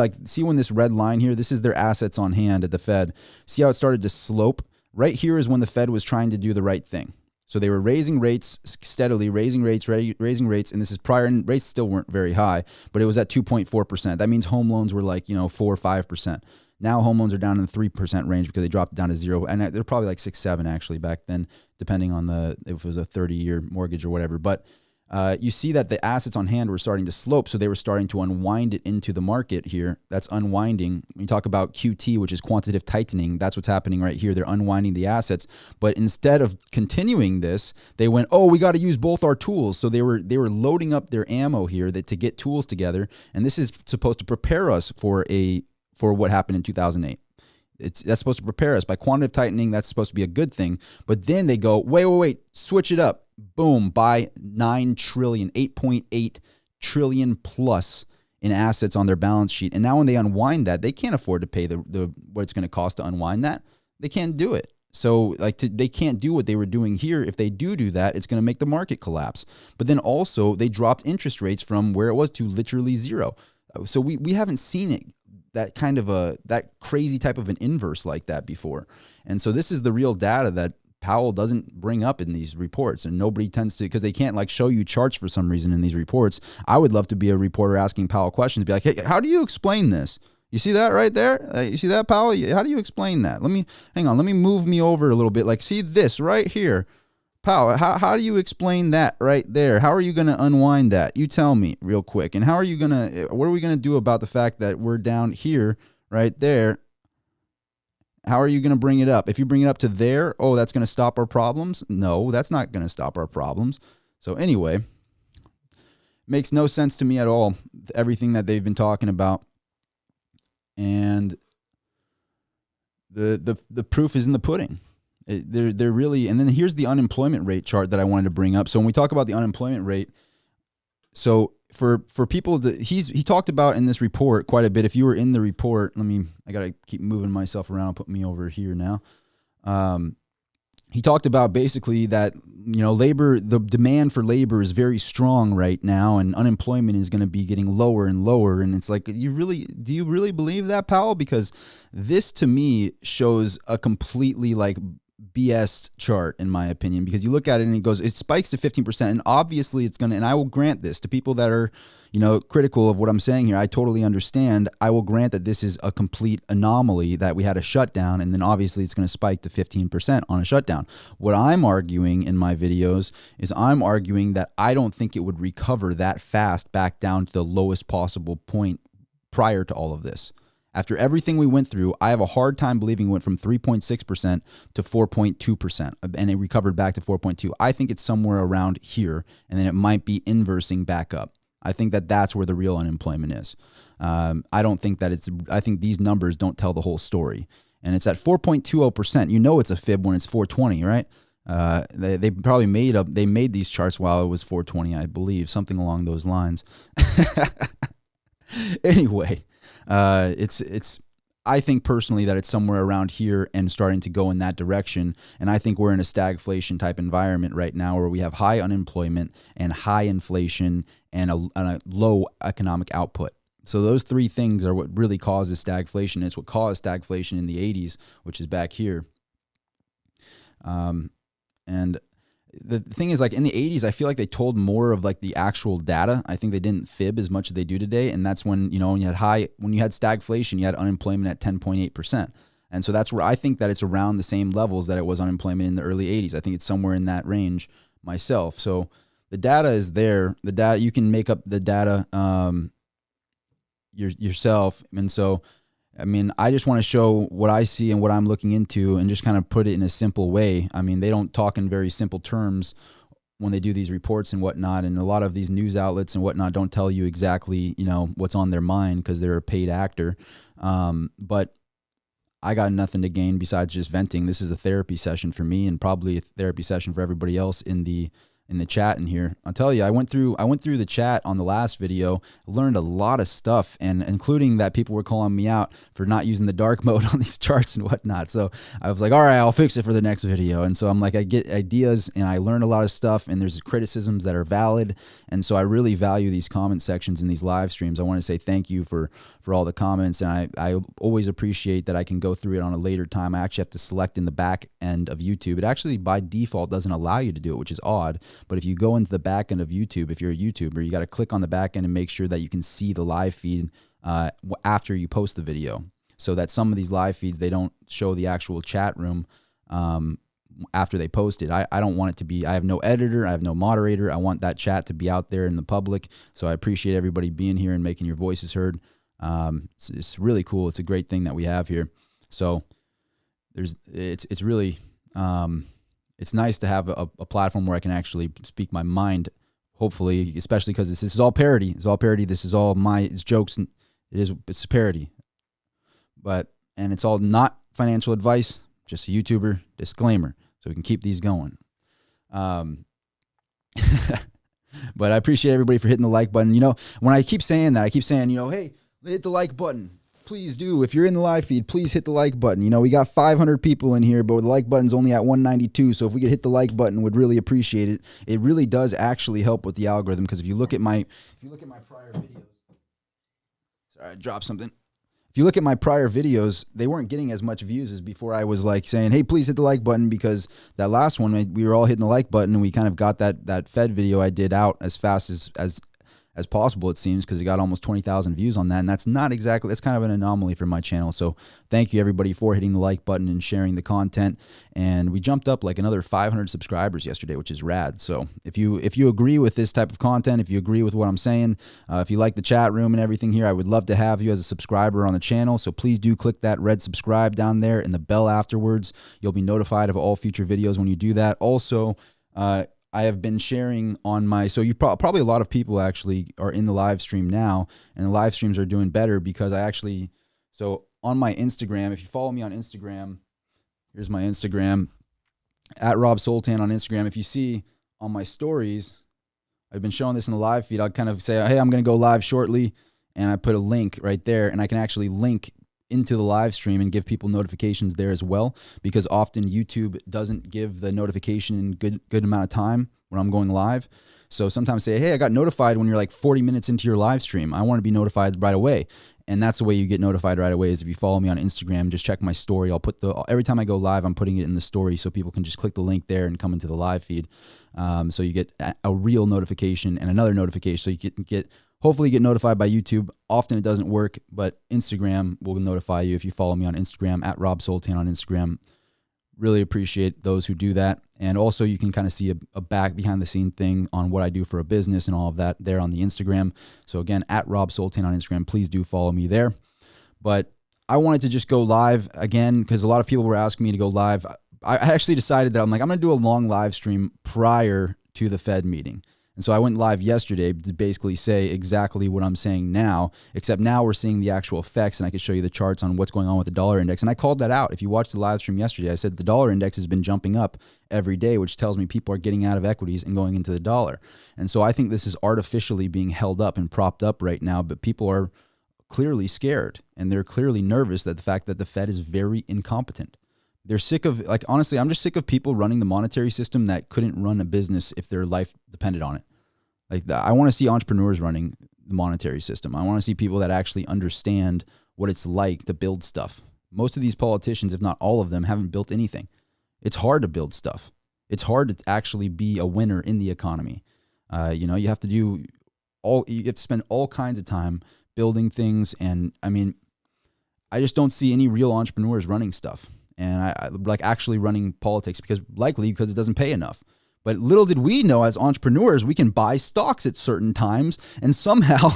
S1: when this red line here, this is their assets on hand at the Fed. See how it started to slope? Right here is when the Fed was trying to do the right thing. So they were raising rates steadily, raising rates, and this is prior, and rates still weren't very high, but it was at 2.4%. That means home loans were 4 or 5%. Now home loans are down in the 3% range because they dropped down to 0, and they're probably like 6, 7 actually back then, depending on if it was a 30-year mortgage or whatever. But you see that the assets on hand were starting to slope, so they were starting to unwind it into the market here. That's unwinding. When you talk about QT, which is quantitative tightening, that's what's happening right here. They're unwinding the assets. But instead of continuing this, they went, oh, we got to use both our tools. So they were loading up their ammo here to get tools together, and this is supposed to prepare us for what happened in 2008. That's supposed to prepare us. By quantitative tightening, that's supposed to be a good thing. But then they go, wait, switch it up. Boom, buy 9 trillion, 8.8 trillion plus in assets on their balance sheet. And now when they unwind that, they can't afford to pay what it's going to cost to unwind that. They can't do it. So they can't do what they were doing here. If they do that, it's going to make the market collapse. But then also they dropped interest rates from where it was to literally 0. So we haven't seen it, that crazy type of an inverse like that before. And so this is the real data that Powell doesn't bring up in these reports, and nobody tends to, because they can't show you charts for some reason in these reports. I would love to be a reporter asking Powell questions, be like, hey, how do you explain this? You see that right there? You see that, Powell? How do you explain that? Let me move me over a little bit. See this right here. Powell, how do you explain that right there? How are you going to unwind that? You tell me real quick. And what are we going to do about the fact that we're down here right there? How are you going to bring it up? If you bring it up to there, oh, that's going to stop our problems? No, that's not going to stop our problems. So anyway, makes no sense to me at all, everything that they've been talking about. And the proof is in the pudding. They're really, and then here's the unemployment rate chart that I wanted to bring up. So when we talk about the unemployment rate, so for people that he talked about in this report quite a bit. If you were in the report, I got to keep moving myself around, put me over here now. he talked about basically that, the demand for labor is very strong right now, and unemployment is going to be getting lower and lower. And it's like, do you really believe that, Powell? Because this to me shows a completely like BS chart, in my opinion, because you look at it and it spikes to 15%. And obviously it's going to, and I will grant this to people that are, critical of what I'm saying here. I totally understand. I will grant that this is a complete anomaly, that we had a shutdown, and then obviously it's going to spike to 15% on a shutdown. What I'm arguing in my videos is I'm arguing that I don't think it would recover that fast back down to the lowest possible point prior to all of this. After everything we went through, I have a hard time believing it went from 3.6% to 4.2%, and it recovered back to 4.2. I think it's somewhere around here, and then it might be inversing back up. I think that that's where the real unemployment is. I don't think that I think these numbers don't tell the whole story. And it's at 4.20%. You know it's a fib when it's 420, right? They probably made these charts while it was 420, I believe, something along those lines. Anyway, I think personally that it's somewhere around here and starting to go in that direction. And I think we're in a stagflation type environment right now, where we have high unemployment and high inflation and a low economic output. So those three things are what really causes stagflation. It's what caused stagflation in the 80s, which is back here. And the thing is, like, in the 80s, I feel like they told more of like the actual data. I think they didn't fib as much as they do today. And that's when, when you had stagflation, you had unemployment at 10.8%. And so that's where I think that it's around the same levels that it was unemployment in the early 80s. I think it's somewhere in that range myself. So the data is there. The data, you can make up the data yourself. And so, I mean, I just want to show what I see and what I'm looking into and just kind of put it in a simple way. I mean, they don't talk in very simple terms when they do these reports and whatnot. And a lot of these news outlets and whatnot don't tell you exactly, what's on their mind because they're a paid actor. But I got nothing to gain besides just venting. This is a therapy session for me, and probably a therapy session for everybody else in the chat in here. I'll tell you, I went through the chat on the last video, learned a lot of stuff, and including that people were calling me out for not using the dark mode on these charts and whatnot. So I was like, all right, I'll fix it for the next video. And so I'm like, I get ideas and I learn a lot of stuff, and there's criticisms that are valid. And so I really value these comment sections in these live streams. I want to say thank you for all the comments. And I always appreciate that I can go through it on a later time. I actually have to select in the back end of YouTube. It actually by default doesn't allow you to do it, which is odd. But if you go into the back end of YouTube, if you're a YouTuber, you got to click on the back end and make sure that you can see the live feed after you post the video. So that some of these live feeds, they don't show the actual chat room after they post it. I don't want it to be, I have no editor, I have no moderator. I want that chat to be out there in the public. So I appreciate everybody being here and making your voices heard. It's really cool. It's a great thing that we have here. So it's really, it's nice to have a platform where I can actually speak my mind, hopefully, especially because this is all parody. It's all parody. This is all it's jokes. And it's parody. And it's all not financial advice, just a YouTuber disclaimer. So we can keep these going. But I appreciate everybody for hitting the like button. When I keep saying that, hey, hit the like button. Please do. If you're in the live feed, please hit the like button. We got 500 people in here, but the like button's only at 192. So if we could hit the like button, would really appreciate it. It really does actually help with the algorithm, because if you look at my prior videos, sorry, I dropped something. If you look at my prior videos, they weren't getting as much views as before I was like saying, hey, please hit the like button, because that last one, we were all hitting the like button, and we kind of got that Fed video I did out as fast as possible, it seems, because it got almost 20,000 views on that. And that's kind of an anomaly for my channel. So thank you everybody for hitting the like button and sharing the content. And we jumped up like another 500 subscribers yesterday, which is rad. So if you agree with this type of content, if you agree with what I'm saying, if you like the chat room and everything here, I would love to have you as a subscriber on the channel. So please do click that red subscribe down there and the bell afterwards. You'll be notified of all future videos when you do that. Also, I have been sharing on so you probably a lot of people actually are in the live stream now, and the live streams are doing better because so on my Instagram, if you follow me on Instagram, here's my Instagram, at Rob Sultan on Instagram. If you see on my stories, I've been showing this in the live feed. I'll kind of say, hey, I'm going to go live shortly, and I put a link right there, and I can actually link into the live stream and give people notifications there as well, because often YouTube doesn't give the notification in good amount of time when I'm going live. So sometimes say, hey, I got notified when you're like 40 minutes into your live stream. I want to be notified right away. And that's the way you get notified right away, is if you follow me on Instagram, just check my story. I'll put every time I go live, I'm putting it in the story so people can just click the link there and come into the live feed. So you get a real notification and another notification. So you hopefully get notified by YouTube. Often it doesn't work, but Instagram will notify you if you follow me on Instagram, at Rob Sultan on Instagram. Really appreciate those who do that. And also you can kind of see a back behind the scene thing on what I do for a business and all of that there on the Instagram. So again, at Rob Sultan on Instagram, please do follow me there. But I wanted to just go live again because a lot of people were asking me to go live. I actually decided that I'm going to do a long live stream prior to the Fed meeting. And so I went live yesterday to basically say exactly what I'm saying now, except now we're seeing the actual effects, and I can show you the charts on what's going on with the dollar index. And I called that out. If you watched the live stream yesterday, I said the dollar index has been jumping up every day, which tells me people are getting out of equities and going into the dollar. And so I think this is artificially being held up and propped up right now, but people are clearly scared, and they're clearly nervous that the fact that the Fed is very incompetent. They're sick of, honestly, I'm just sick of people running the monetary system that couldn't run a business if their life depended on it. I want to see entrepreneurs running the monetary system. I want to see people that actually understand what it's like to build stuff. Most of these politicians, if not all of them, haven't built anything. It's hard to build stuff. It's hard to actually be a winner in the economy. You have to spend all kinds of time building things. And I just don't see any real entrepreneurs running stuff. And I like actually running politics because it doesn't pay enough. But little did we know, as entrepreneurs, we can buy stocks at certain times, and somehow,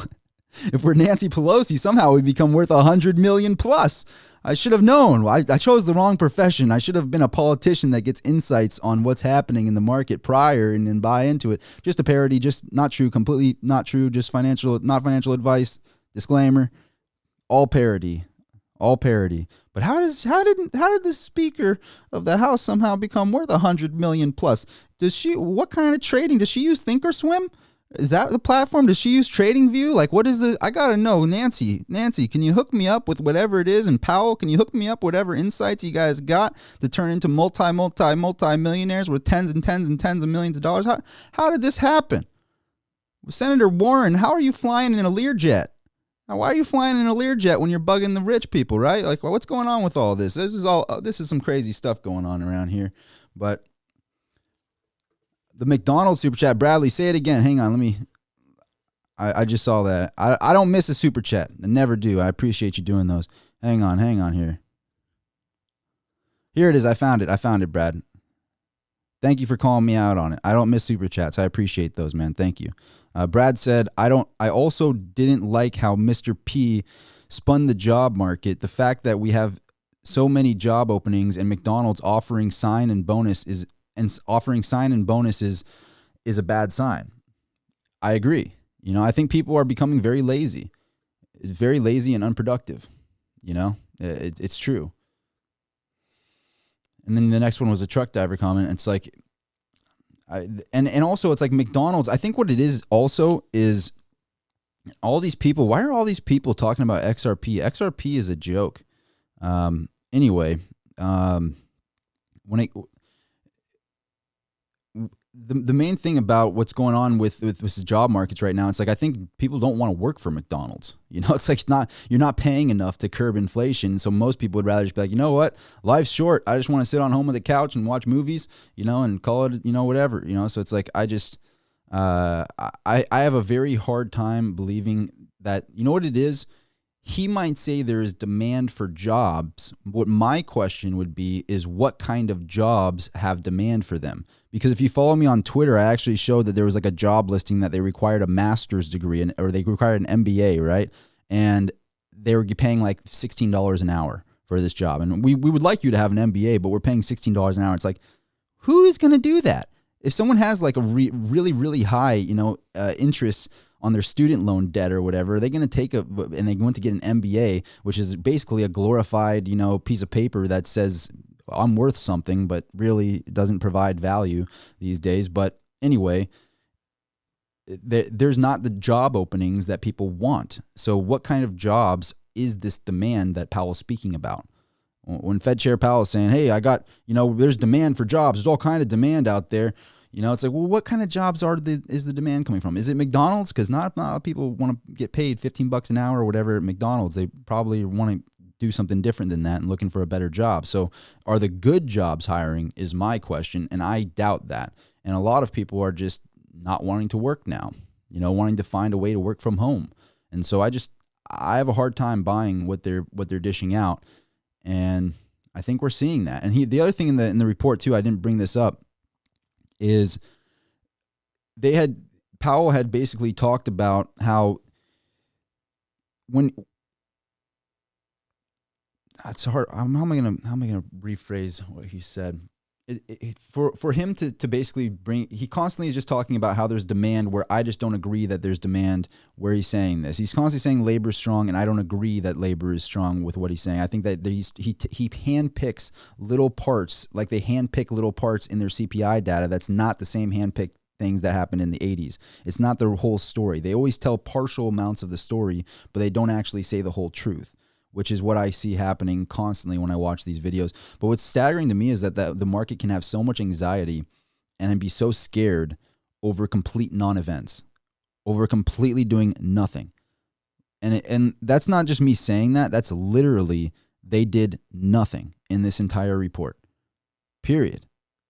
S1: if we're Nancy Pelosi, somehow we become worth 100 million plus. I should have known. I chose the wrong profession. I should have been a politician that gets insights on what's happening in the market prior and then buy into it. Just a parody, just not true, completely not true, just not financial advice, disclaimer, all parody. All parody. But how did the Speaker of the House somehow become worth 100 million plus? What kind of trading? Does she use Thinkorswim? Is that the platform? Does she use TradingView? What is I gotta know, Nancy, can you hook me up with whatever it is? And Powell, can you hook me up whatever insights you guys got to turn into multi-millionaires with tens and tens and tens of millions of dollars? How did this happen? Senator Warren, how are you flying in a Learjet? Now, why are you flying in a Learjet when you're bugging the rich people, right? What's going on with all this? This is some crazy stuff going on around here. But the McDonald's super chat, Bradley, say it again. Hang on, I just saw that. I don't miss a super chat. I never do. I appreciate you doing those. Hang on here. Here it is. I found it, Brad. Thank you for calling me out on it. I don't miss super chats. I appreciate those, man. Thank you. Brad said, I also didn't like how Mr. P spun the job market. The fact that we have so many job openings and McDonald's offering sign-in bonuses is a bad sign. I agree. I think people are becoming very lazy. It's very lazy and unproductive. It's true. And then the next one was a truck driver comment. It's and also it's McDonald's. I think what it is also is all these people. Why are all these people talking about XRP? XRP is a joke. Anyway, the main thing about what's going on with the job markets right now, it's I think people don't want to work for McDonald's. It's you're not paying enough to curb inflation. So most people would rather just be like, you know what, life's short. I just want to sit on home on the couch and watch movies, and call it, whatever, So it's I have a very hard time believing that, what it is. He might say there is demand for jobs. What my question would be is what kind of jobs have demand for them? Because if you follow me on Twitter, I actually showed that there was a job listing that they required a master's degree or they required an MBA, right? And they were paying $16 an hour for this job. And we would like you to have an MBA, but we're paying $16 an hour. It's who is going to do that? If someone has a really, really high, interest on their student loan debt or whatever, they're going to and they want to get an MBA, which is basically a glorified, piece of paper that says I'm worth something, but really doesn't provide value these days. But anyway, there's not the job openings that people want. So what kind of jobs is this demand that Powell's speaking about? When Fed Chair Powell is saying, hey, I got, there's demand for jobs. There's all kind of demand out there. It's like, well, what kind of jobs is the demand coming from? Is it McDonald's? Because not a lot of people want to get paid $15 an hour or whatever at McDonald's. They probably want to do something different than that and looking for a better job. So are the good jobs hiring is my question, and I doubt that. And a lot of people are just not wanting to work now, wanting to find a way to work from home. And so I have a hard time buying what they're dishing out. And I think we're seeing that. And the other thing in the report too, I didn't bring this up, is Powell had basically talked about how it's hard. How am I gonna rephrase what he said? For him to basically he constantly is just talking about how there's demand where I just don't agree that there's demand where he's saying this. He's constantly saying labor is strong, and I don't agree that labor is strong with what he's saying. I think that he handpicks little parts, like they handpick little parts in their CPI data. That's not the same handpicked things that happened in the 80s. It's not the whole story. They always tell partial amounts of the story, but they don't actually say the whole truth, which is what I see happening constantly when I watch these videos. But what's staggering to me is that the market can have so much anxiety and be so scared over complete non-events, over completely doing nothing. And that's not just me saying that. That's literally, they did nothing in this entire report, period.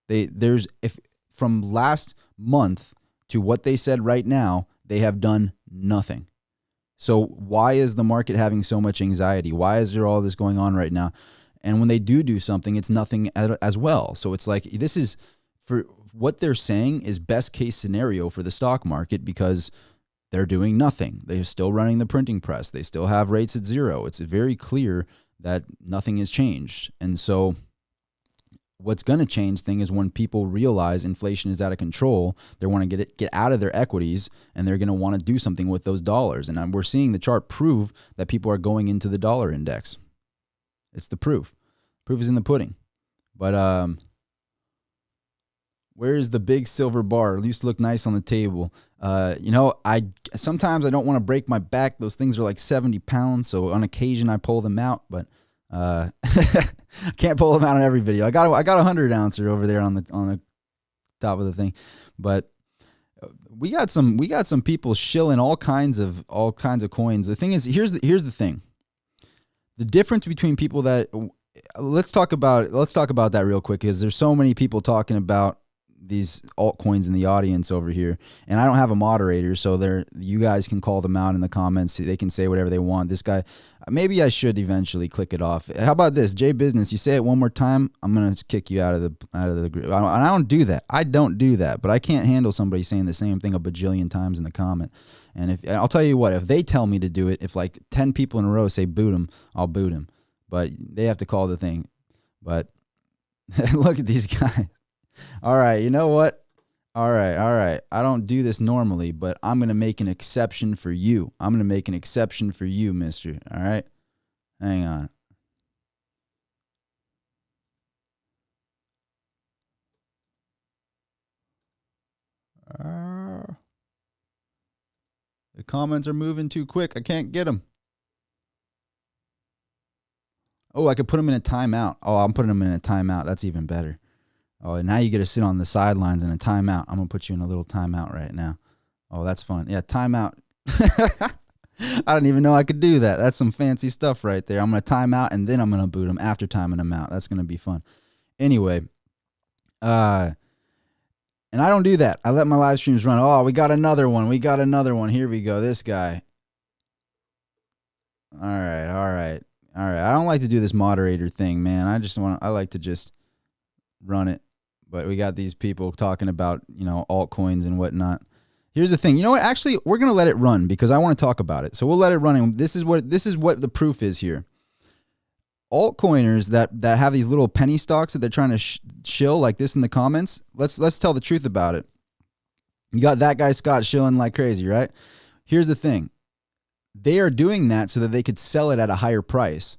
S1: If from last month to what they said right now, they have done nothing. So why is the market having so much anxiety? Why is there all this going on right now? And when they do something, it's nothing as well. So it's like, this is, for what they're saying is best case scenario for the stock market, because they're doing nothing. They're still running the printing press. They still have rates at zero. It's very clear that nothing has changed. And so what's going to change thing is when people realize inflation is out of control, they want to get out of their equities, and they're going to want to do something with those dollars. And we're seeing the chart prove that people are going into the dollar index. It's the proof. Proof is in the pudding. But where is the big silver bar? It used to look nice on the table. Sometimes I don't want to break my back. Those things are like 70 pounds. So on occasion I pull them out, but can't pull them out on every video. I got a 100 ouncer over there on the top of the thing, but we got some people shilling all kinds of coins. The thing is, here's the thing. The difference between people that let's talk about that real quick, because there's so many people talking about these altcoins in the audience over here, and I don't have a moderator, so you guys can call them out in the comments. They can say whatever they want. This guy, maybe I should eventually click it off. How about this, J Business? You say it one more time, I'm gonna kick you out of the group. I don't do that. I don't do that, but I can't handle somebody saying the same thing a bajillion times in the comment. And I'll tell you what, if they tell me to do it, if like 10 people in a row say boot him, I'll boot him. But they have to call the thing. But look at these guys. All right, you know what? All right. I don't do this normally, but I'm going to make an exception for you. I'm going to make an exception for you, mister. All right? Hang on. The comments are moving too quick. I can't get them. Oh, I could put them in a timeout. Oh, I'm putting them in a timeout. That's even better. Oh, and now you get to sit on the sidelines in a timeout. I'm going to put you in a little timeout right now. Oh, that's fun. Yeah, timeout. I didn't even know I could do that. That's some fancy stuff right there. I'm going to time out, and then I'm going to boot them after timing them out. That's going to be fun. Anyway, and I don't do that. I let my live streams run. Oh, we got another one. Here we go. This guy. All right. I don't like to do this moderator thing, man. I like to just run it. But we got these people talking about, altcoins and whatnot. Here's the thing. You know what? Actually, we're going to let it run because I want to talk about it. So we'll let it run. And this is what the proof is here. Altcoiners that have these little penny stocks that they're trying to shill like this in the comments. Let's tell the truth about it. You got that guy Scott shilling like crazy, right? Here's the thing. They are doing that so that they could sell it at a higher price.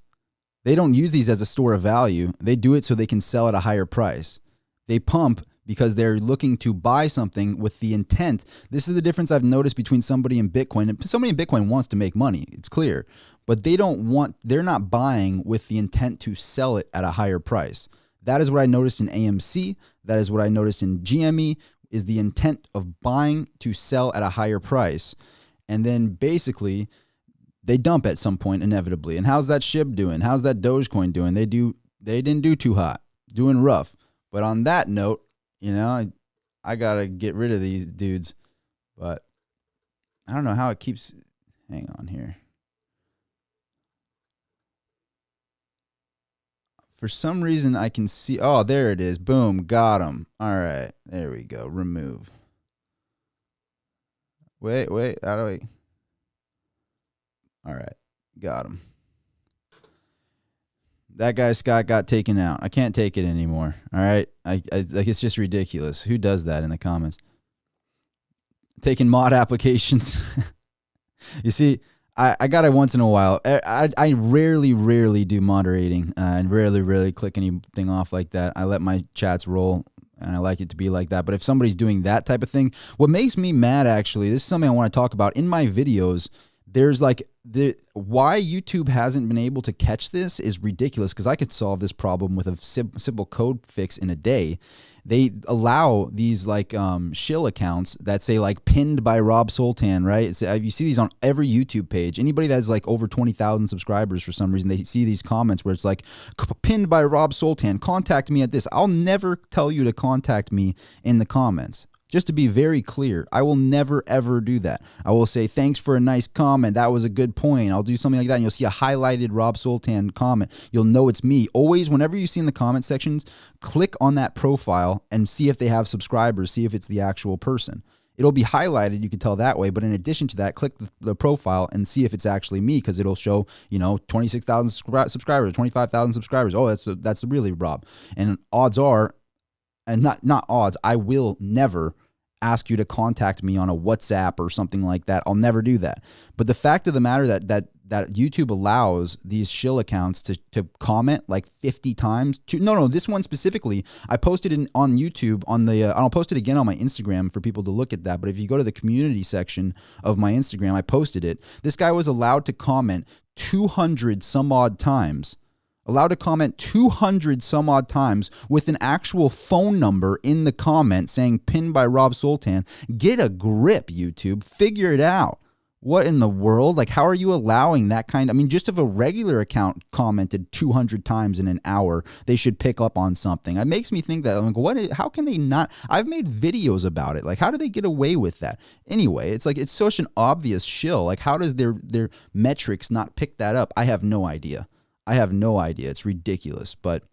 S1: They don't use these as a store of value. They do it so they can sell at a higher price. They pump because they're looking to buy something with the intent. This is the difference I've noticed between somebody in Bitcoin. Somebody in Bitcoin wants to make money. It's clear, but they're not buying with the intent to sell it at a higher price. That is what I noticed in AMC. That is what I noticed in GME, is the intent of buying to sell at a higher price. And then basically they dump at some point inevitably. And how's that SHIB doing? How's that Dogecoin doing? They didn't do too hot, doing rough. But on that note, I got to get rid of these dudes. But I don't know how it keeps, hang on here. For some reason, I can see, oh, there it is. Boom, got him. All right, there we go. Remove. Wait, how do I? All right, got him. That guy, Scott, got taken out. I can't take it anymore. All right, it's just ridiculous. Who does that in the comments? Taking mod applications. You see, I got it once in a while. I rarely do moderating and rarely click anything off like that. I let my chats roll, and I like it to be like that. But if somebody's doing that type of thing, what makes me mad, actually, this is something I want to talk about in my videos. There's like why YouTube hasn't been able to catch this is ridiculous, because I could solve this problem with a simple code fix in a day. They allow these like shill accounts that say like pinned by Rob Sultan, right? You see these on every YouTube page. Anybody that has like over 20,000 subscribers, for some reason, they see these comments where it's like pinned by Rob Sultan, contact me at this. I'll never tell you to contact me in the comments. Just to be very clear, I will never, ever do that. I will say, thanks for a nice comment. That was a good point. I'll do something like that, and you'll see a highlighted Rob Sultan comment. You'll know it's me. Always, whenever you see in the comment sections, click on that profile and see if they have subscribers, see if it's the actual person. It'll be highlighted. You can tell that way. But in addition to that, click the profile and see if it's actually me, because it'll show, 26,000 subscribers, 25,000 subscribers. Oh, that's really Rob. And odds are, and not odds, I will never ask you to contact me on a WhatsApp or something like that. I'll never do that. But the fact of the matter that YouTube allows these shill accounts to comment like 50 times. This one specifically, I posted it on YouTube I'll post it again on my Instagram for people to look at that. But if you go to the community section of my Instagram, I posted it. This guy was allowed to comment 200 some odd times. Allowed to comment 200 some odd times with an actual phone number in the comment saying pinned by Rob Sultan. Get a grip, YouTube. Figure it out. What in the world? Like, how are you allowing that kind? Just if a regular account commented 200 times in an hour, they should pick up on something. It makes me think that, how can they not? I've made videos about it. Like, how do they get away with that? Anyway, it's like, it's such an obvious shill. Like, how does their metrics not pick that up? I have no idea. It's ridiculous, but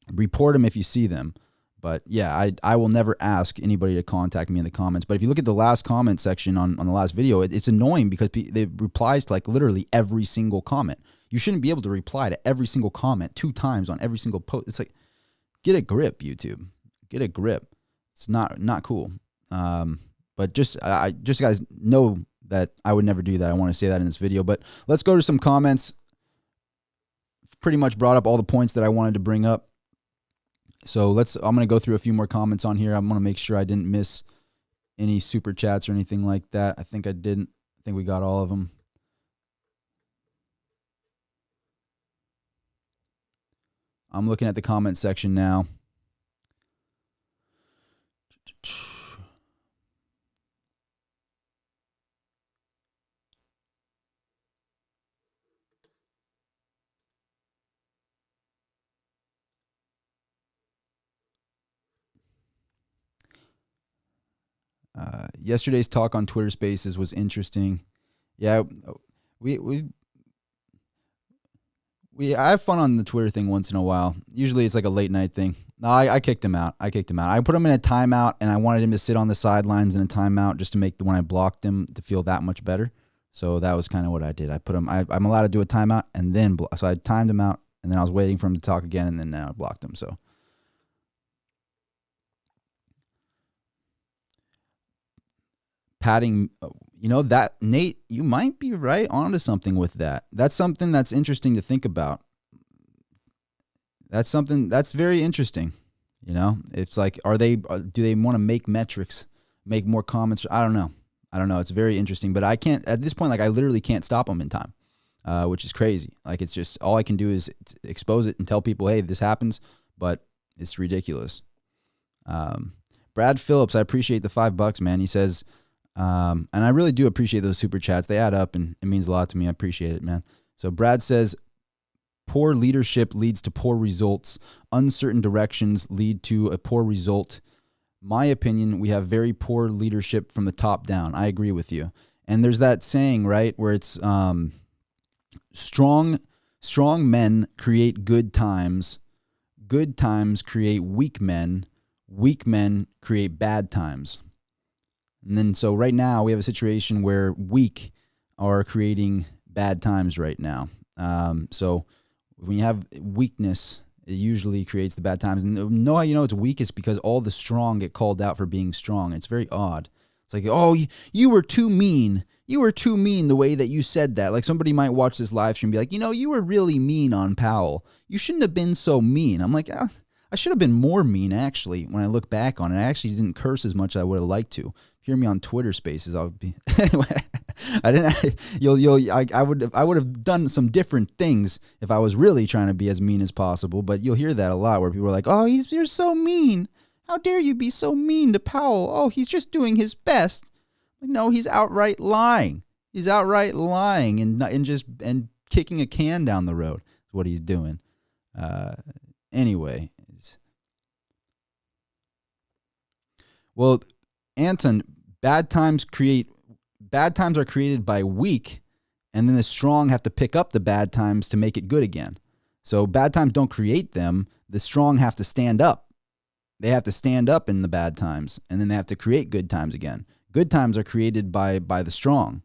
S1: report them if you see them. But yeah, I will never ask anybody to contact me in the comments. But if you look at the last comment section on the last video, it's annoying because it replies to like literally every single comment. You shouldn't be able to reply to every single comment 2 times on every single post. It's like, get a grip, YouTube. Get a grip. It's not cool. But just guys know that I would never do that. I want to say that in this video. But let's go to some comments. Pretty much brought up all the points that I wanted to bring up. So I'm going to go through a few more comments on here. I'm going to make sure I didn't miss any super chats or anything like that. I think I didn't. I think we got all of them. I'm looking at the comment section now. Yesterday's talk on Twitter Spaces was interesting. Yeah, we I have fun on the Twitter thing once in a while. Usually it's like a late night thing. No, I kicked him out. I put him in a timeout, and I wanted him to sit on the sidelines in a timeout just to make when I blocked him to feel that much better. So that was kind of what I did. I put him. I'm allowed to do a timeout, and then so I timed him out, and then I was waiting for him to talk again, and then now I blocked him. So. Padding, that, Nate, you might be right onto something with that. That's something that's interesting to think about. That's something that's very interesting. You know, it's like, do they want to make metrics, make more comments? I don't know. It's very interesting, but I can't, at this point, like I literally can't stop them in time, which is crazy. Like it's just, all I can do is expose it and tell people, hey, this happens, but it's ridiculous. Brad Phillips, I appreciate the $5, man. He says, and I really do appreciate those super chats. They add up and it means a lot to me. I appreciate it, man. So Brad says, poor leadership leads to poor results. Uncertain directions lead to a poor result. My opinion, we have very poor leadership from the top down. I agree with you. And there's that saying, right, where it's strong men create good times create weak men create bad times. And then so right now we have a situation where weak are creating bad times right now. So when you have weakness, it usually creates the bad times. And know how you know it's weak is because all the strong get called out for being strong. It's very odd. It's like, oh, you were too mean. You were too mean the way that you said that. Like somebody might watch this live stream and be like, you were really mean on Powell. You shouldn't have been so mean. I'm like, I should have been more mean, actually, when I look back on it. I actually didn't curse as much as I would have liked to. Hear me on Twitter Spaces. I would be anyway. I didn't. I would have done some different things if I was really trying to be as mean as possible. But you'll hear that a lot, where people are like, "Oh, you're so mean. How dare you be so mean to Powell? Oh, he's just doing his best." No, he's outright lying. He's outright lying and kicking a can down the road. Is what he's doing. Anyway, well, Anton, bad times are created by weak, and then the strong have to pick up the bad times to make it good again. So bad times don't create them. The strong have to stand up. They have to stand up in the bad times, and then they have to create good times again. Good times are created by the strong.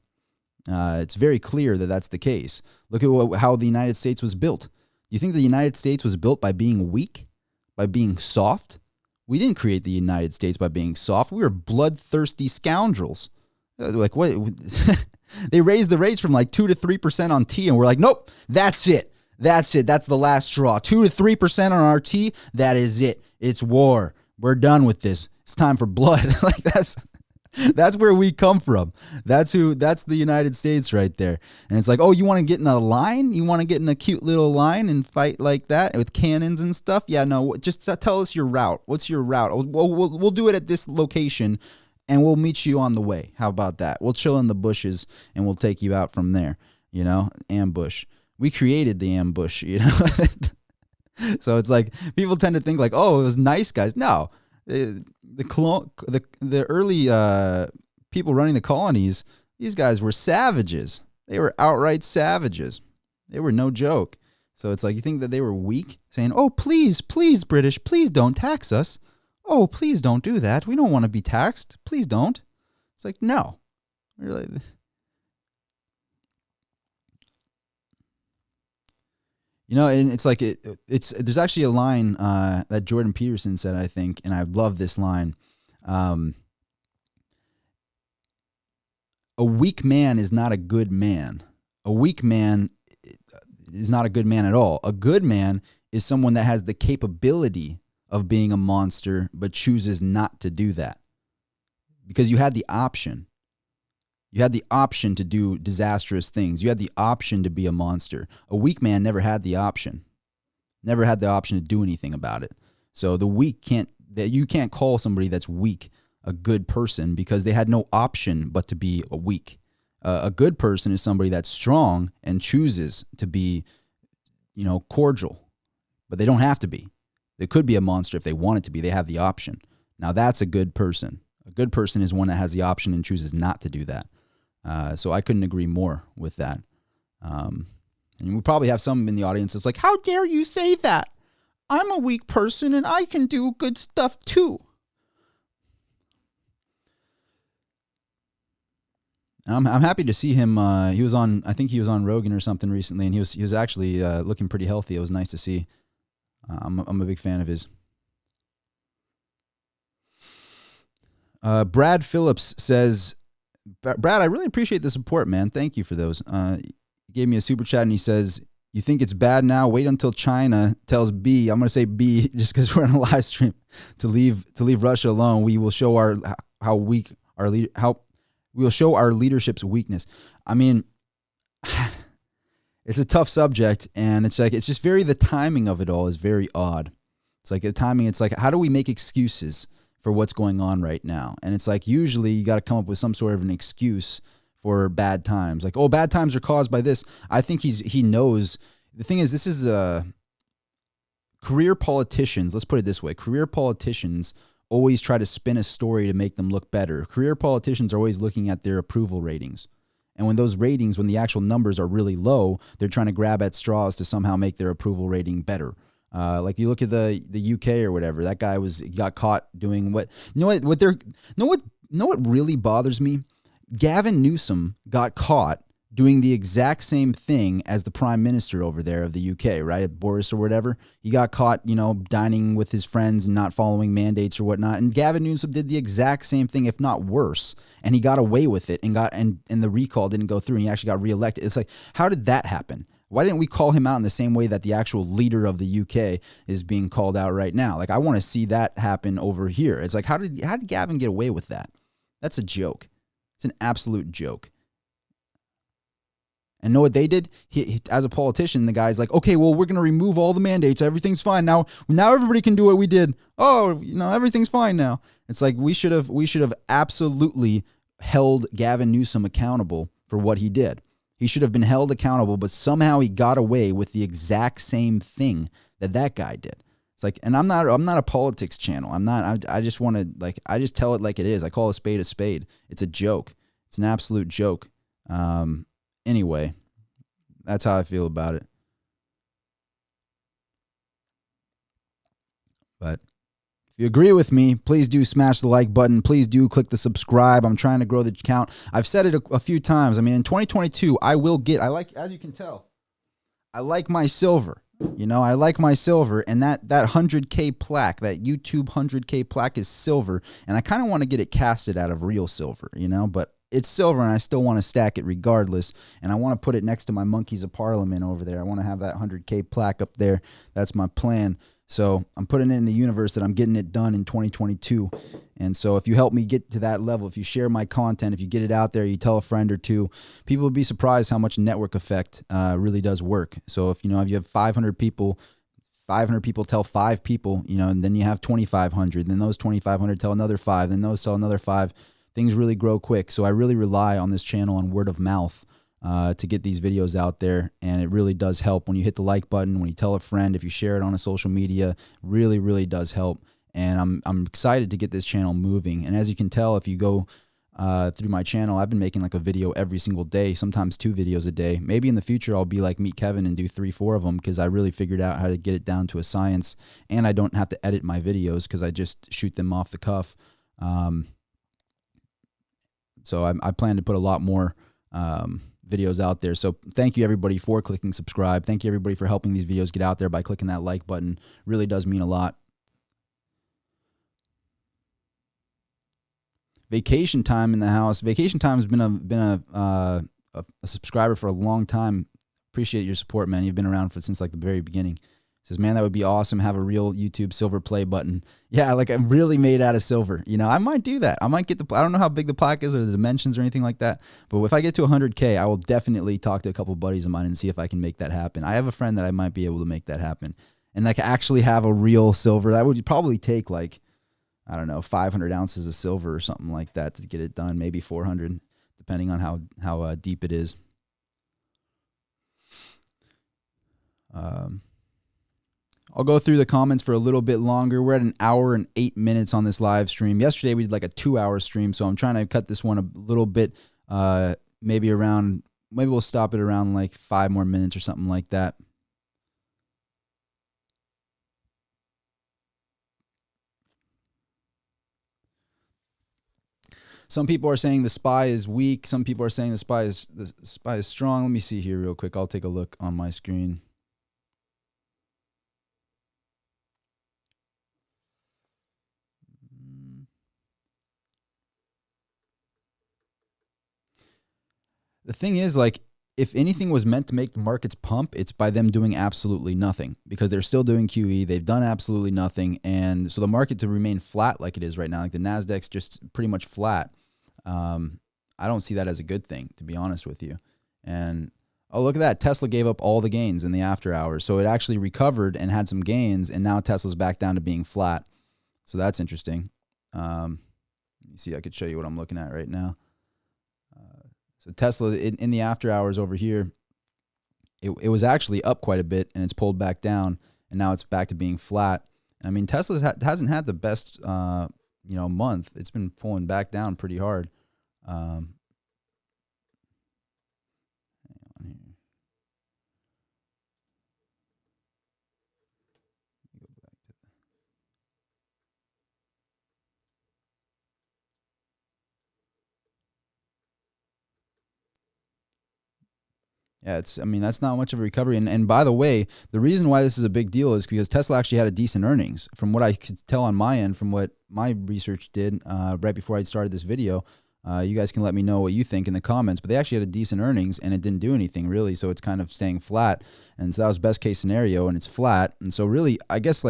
S1: It's very clear that that's the case. Look at how the United States was built. You think the United States was built by being weak, by being soft? We didn't create the United States by being soft. We were bloodthirsty scoundrels. Like what? They raised the rates from like 2 to 3% on tea, and we're like, nope, that's it. That's it. That's the last straw. 2 to 3% on our tea. That is it. It's war. We're done with this. It's time for blood. Like that's where we come from. That's the United States right there. And it's like, oh, you want to get in a line? You want to get in a cute little line and fight like that with cannons and stuff? Yeah, no, just tell us your route. What's your route? We'll do it at this location, and we'll meet you on the way. How about that? We'll chill in the bushes, and we'll take you out from there. Ambush. We created the ambush, So it's like people tend to think like, oh, it was nice guys. No. The early people running the colonies, these guys were savages. They were outright savages. They were no joke. So it's like you think that they were weak, saying, "Oh, please, British, please don't tax us. Oh, please don't do that. We don't want to be taxed. Please don't." It's like, no. Really. And it's like there's actually a line that Jordan Peterson said, I think, and I love this line. A weak man is not a good man. A weak man is not a good man at all. A good man is someone that has the capability of being a monster, but chooses not to do that. Because you had the option. You had the option to do disastrous things. You had the option to be a monster. A weak man never had the option. Never had the option to do anything about it. So you can't call somebody that's weak a good person because they had no option but to be a weak. A good person is somebody that's strong and chooses to be, cordial. But they don't have to be. They could be a monster if they wanted to be. They have the option. Now that's a good person. A good person is one that has the option and chooses not to do that. So I couldn't agree more with that. And we probably have some in the audience that's like, how dare you say that? I'm a weak person and I can do good stuff too. I'm happy to see him. I think he was on Rogan or something recently, and he was actually looking pretty healthy. It was nice to see. I'm a big fan of his. Brad Phillips says, Brad, I really appreciate the support, man. Thank you for those. He gave me a super chat, and he says, You think it's bad now? Wait until China tells B. I'm going to say B just because we're on a live stream to leave Russia alone. We will show how weak our we will show our leadership's weakness. I mean, it's a tough subject, and it's just the timing of it all is very odd. It's like the timing. It's like, how do we make excuses for what's going on right now? And it's like, usually you got to come up with some sort of an excuse for bad times. Like, oh, bad times are caused by this. I think he knows. The thing is, this is career politicians. Let's put it this way. Career politicians always try to spin a story to make them look better. Career politicians are always looking at their approval ratings. And when those ratings, when the actual numbers are really low, they're trying to grab at straws to somehow make their approval rating better. Like you look at the UK or whatever, that guy got caught doing what what really bothers me? Gavin Newsom got caught doing the exact same thing as the prime minister over there of the UK, right? Boris or whatever. He got caught, dining with his friends and not following mandates or whatnot. And Gavin Newsom did the exact same thing, if not worse. And he got away with it and the recall didn't go through and he actually got reelected. It's like, how did that happen? Why didn't we call him out in the same way that the actual leader of the UK is being called out right now? Like, I want to see that happen over here. It's like, how did Gavin get away with that? That's a joke. It's an absolute joke. And know what they did? He, as a politician, the guy's like, okay, well, we're going to remove all the mandates. Everything's fine. Now everybody can do what we did. Oh, everything's fine now. It's like we should have absolutely held Gavin Newsom accountable for what he did. He should have been held accountable, but somehow he got away with the exact same thing that guy did. It's like, and I'm not a politics channel. I just want to, I just tell it like it is. I call a spade a spade. It's a joke. It's an absolute joke. Anyway, that's how I feel about it. But if you agree with me, please do smash the like button. Please do click the subscribe. I'm trying to grow the count. I've said it a few times. I mean, in 2022, as you can tell, I like my silver. I like my silver, and that 100K plaque, that YouTube 100K plaque is silver, and I kind of want to get it casted out of real silver, but it's silver, and I still want to stack it regardless, and I want to put it next to my Monkeys of Parliament over there. I want to have that 100K plaque up there. That's my plan. So I'm putting it in the universe that I'm getting it done in 2022. And so if you help me get to that level, if you share my content, if you get it out there, you tell a friend or two, people will be surprised how much network effect really does work. So if you have 500 people tell 5 people, and then you have 2,500, then those 2,500 tell another 5, then those tell another 5. Things really grow quick. So I really rely on this channel on word of mouth to get these videos out there, and it really does help when you hit the like button, when you tell a friend, if you share it on a social media, really, really does help. And I'm excited to get this channel moving. And as you can tell, if you go through my channel, I've been making like a video every single day, sometimes 2 videos a day. Maybe in the future I'll be like Meet Kevin and do 3, 4 of them, because I really figured out how to get it down to a science, and I don't have to edit my videos because I just shoot them off the cuff. So I plan to put a lot more videos out there. So thank you everybody for clicking subscribe. Thank you everybody for helping these videos get out there by clicking that like button. Really does mean a lot. Vacation Time in the house. Vacation Time has been a subscriber for a long time. Appreciate your support, man. You've been around since like the very beginning. Says, man, that would be awesome. Have a real YouTube silver play button. Yeah, like I'm really made out of silver. I might do that. I might get I don't know how big the plaque is or the dimensions or anything like that. But if I get to 100K, I will definitely talk to a couple buddies of mine and see if I can make that happen. I have a friend that I might be able to make that happen. And like actually have a real silver. That would probably take like, I don't know, 500 ounces of silver or something like that to get it done. Maybe 400, depending on how deep it is. I'll go through the comments for a little bit longer. We're at 1 hour and 8 minutes on this live stream. Yesterday we did like a 2-hour stream, so I'm trying to cut this one a little bit, maybe we'll stop it around like 5 more minutes or something like that. Some people are saying the SPY is weak. Some people are saying the SPY is strong. Let me see here real quick. I'll take a look on my screen. The thing is, like, if anything was meant to make the markets pump, it's by them doing absolutely nothing, because they're still doing QE. They've done absolutely nothing. And so the market to remain flat like it is right now, like the NASDAQ's just pretty much flat. I don't see that as a good thing, to be honest with you. And oh, look at that. Tesla gave up all the gains in the after hours. So it actually recovered and had some gains, and now Tesla's back down to being flat. So that's interesting. Let me see. I could show you what I'm looking at right now. So Tesla in the after hours over here, it was actually up quite a bit, and it's pulled back down, and now it's back to being flat. I mean, Tesla hasn't had the best month. It's been pulling back down pretty hard. Hang on here. Go back to Yeah, that's not much of a recovery. And by the way, the reason why this is a big deal is because Tesla actually had a decent earnings. From what I could tell on my end, from what my research did right before I started this video, you guys can let me know what you think in the comments. But they actually had a decent earnings, and it didn't do anything really. So it's kind of staying flat. And so that was best case scenario, and it's flat. And so really, I guess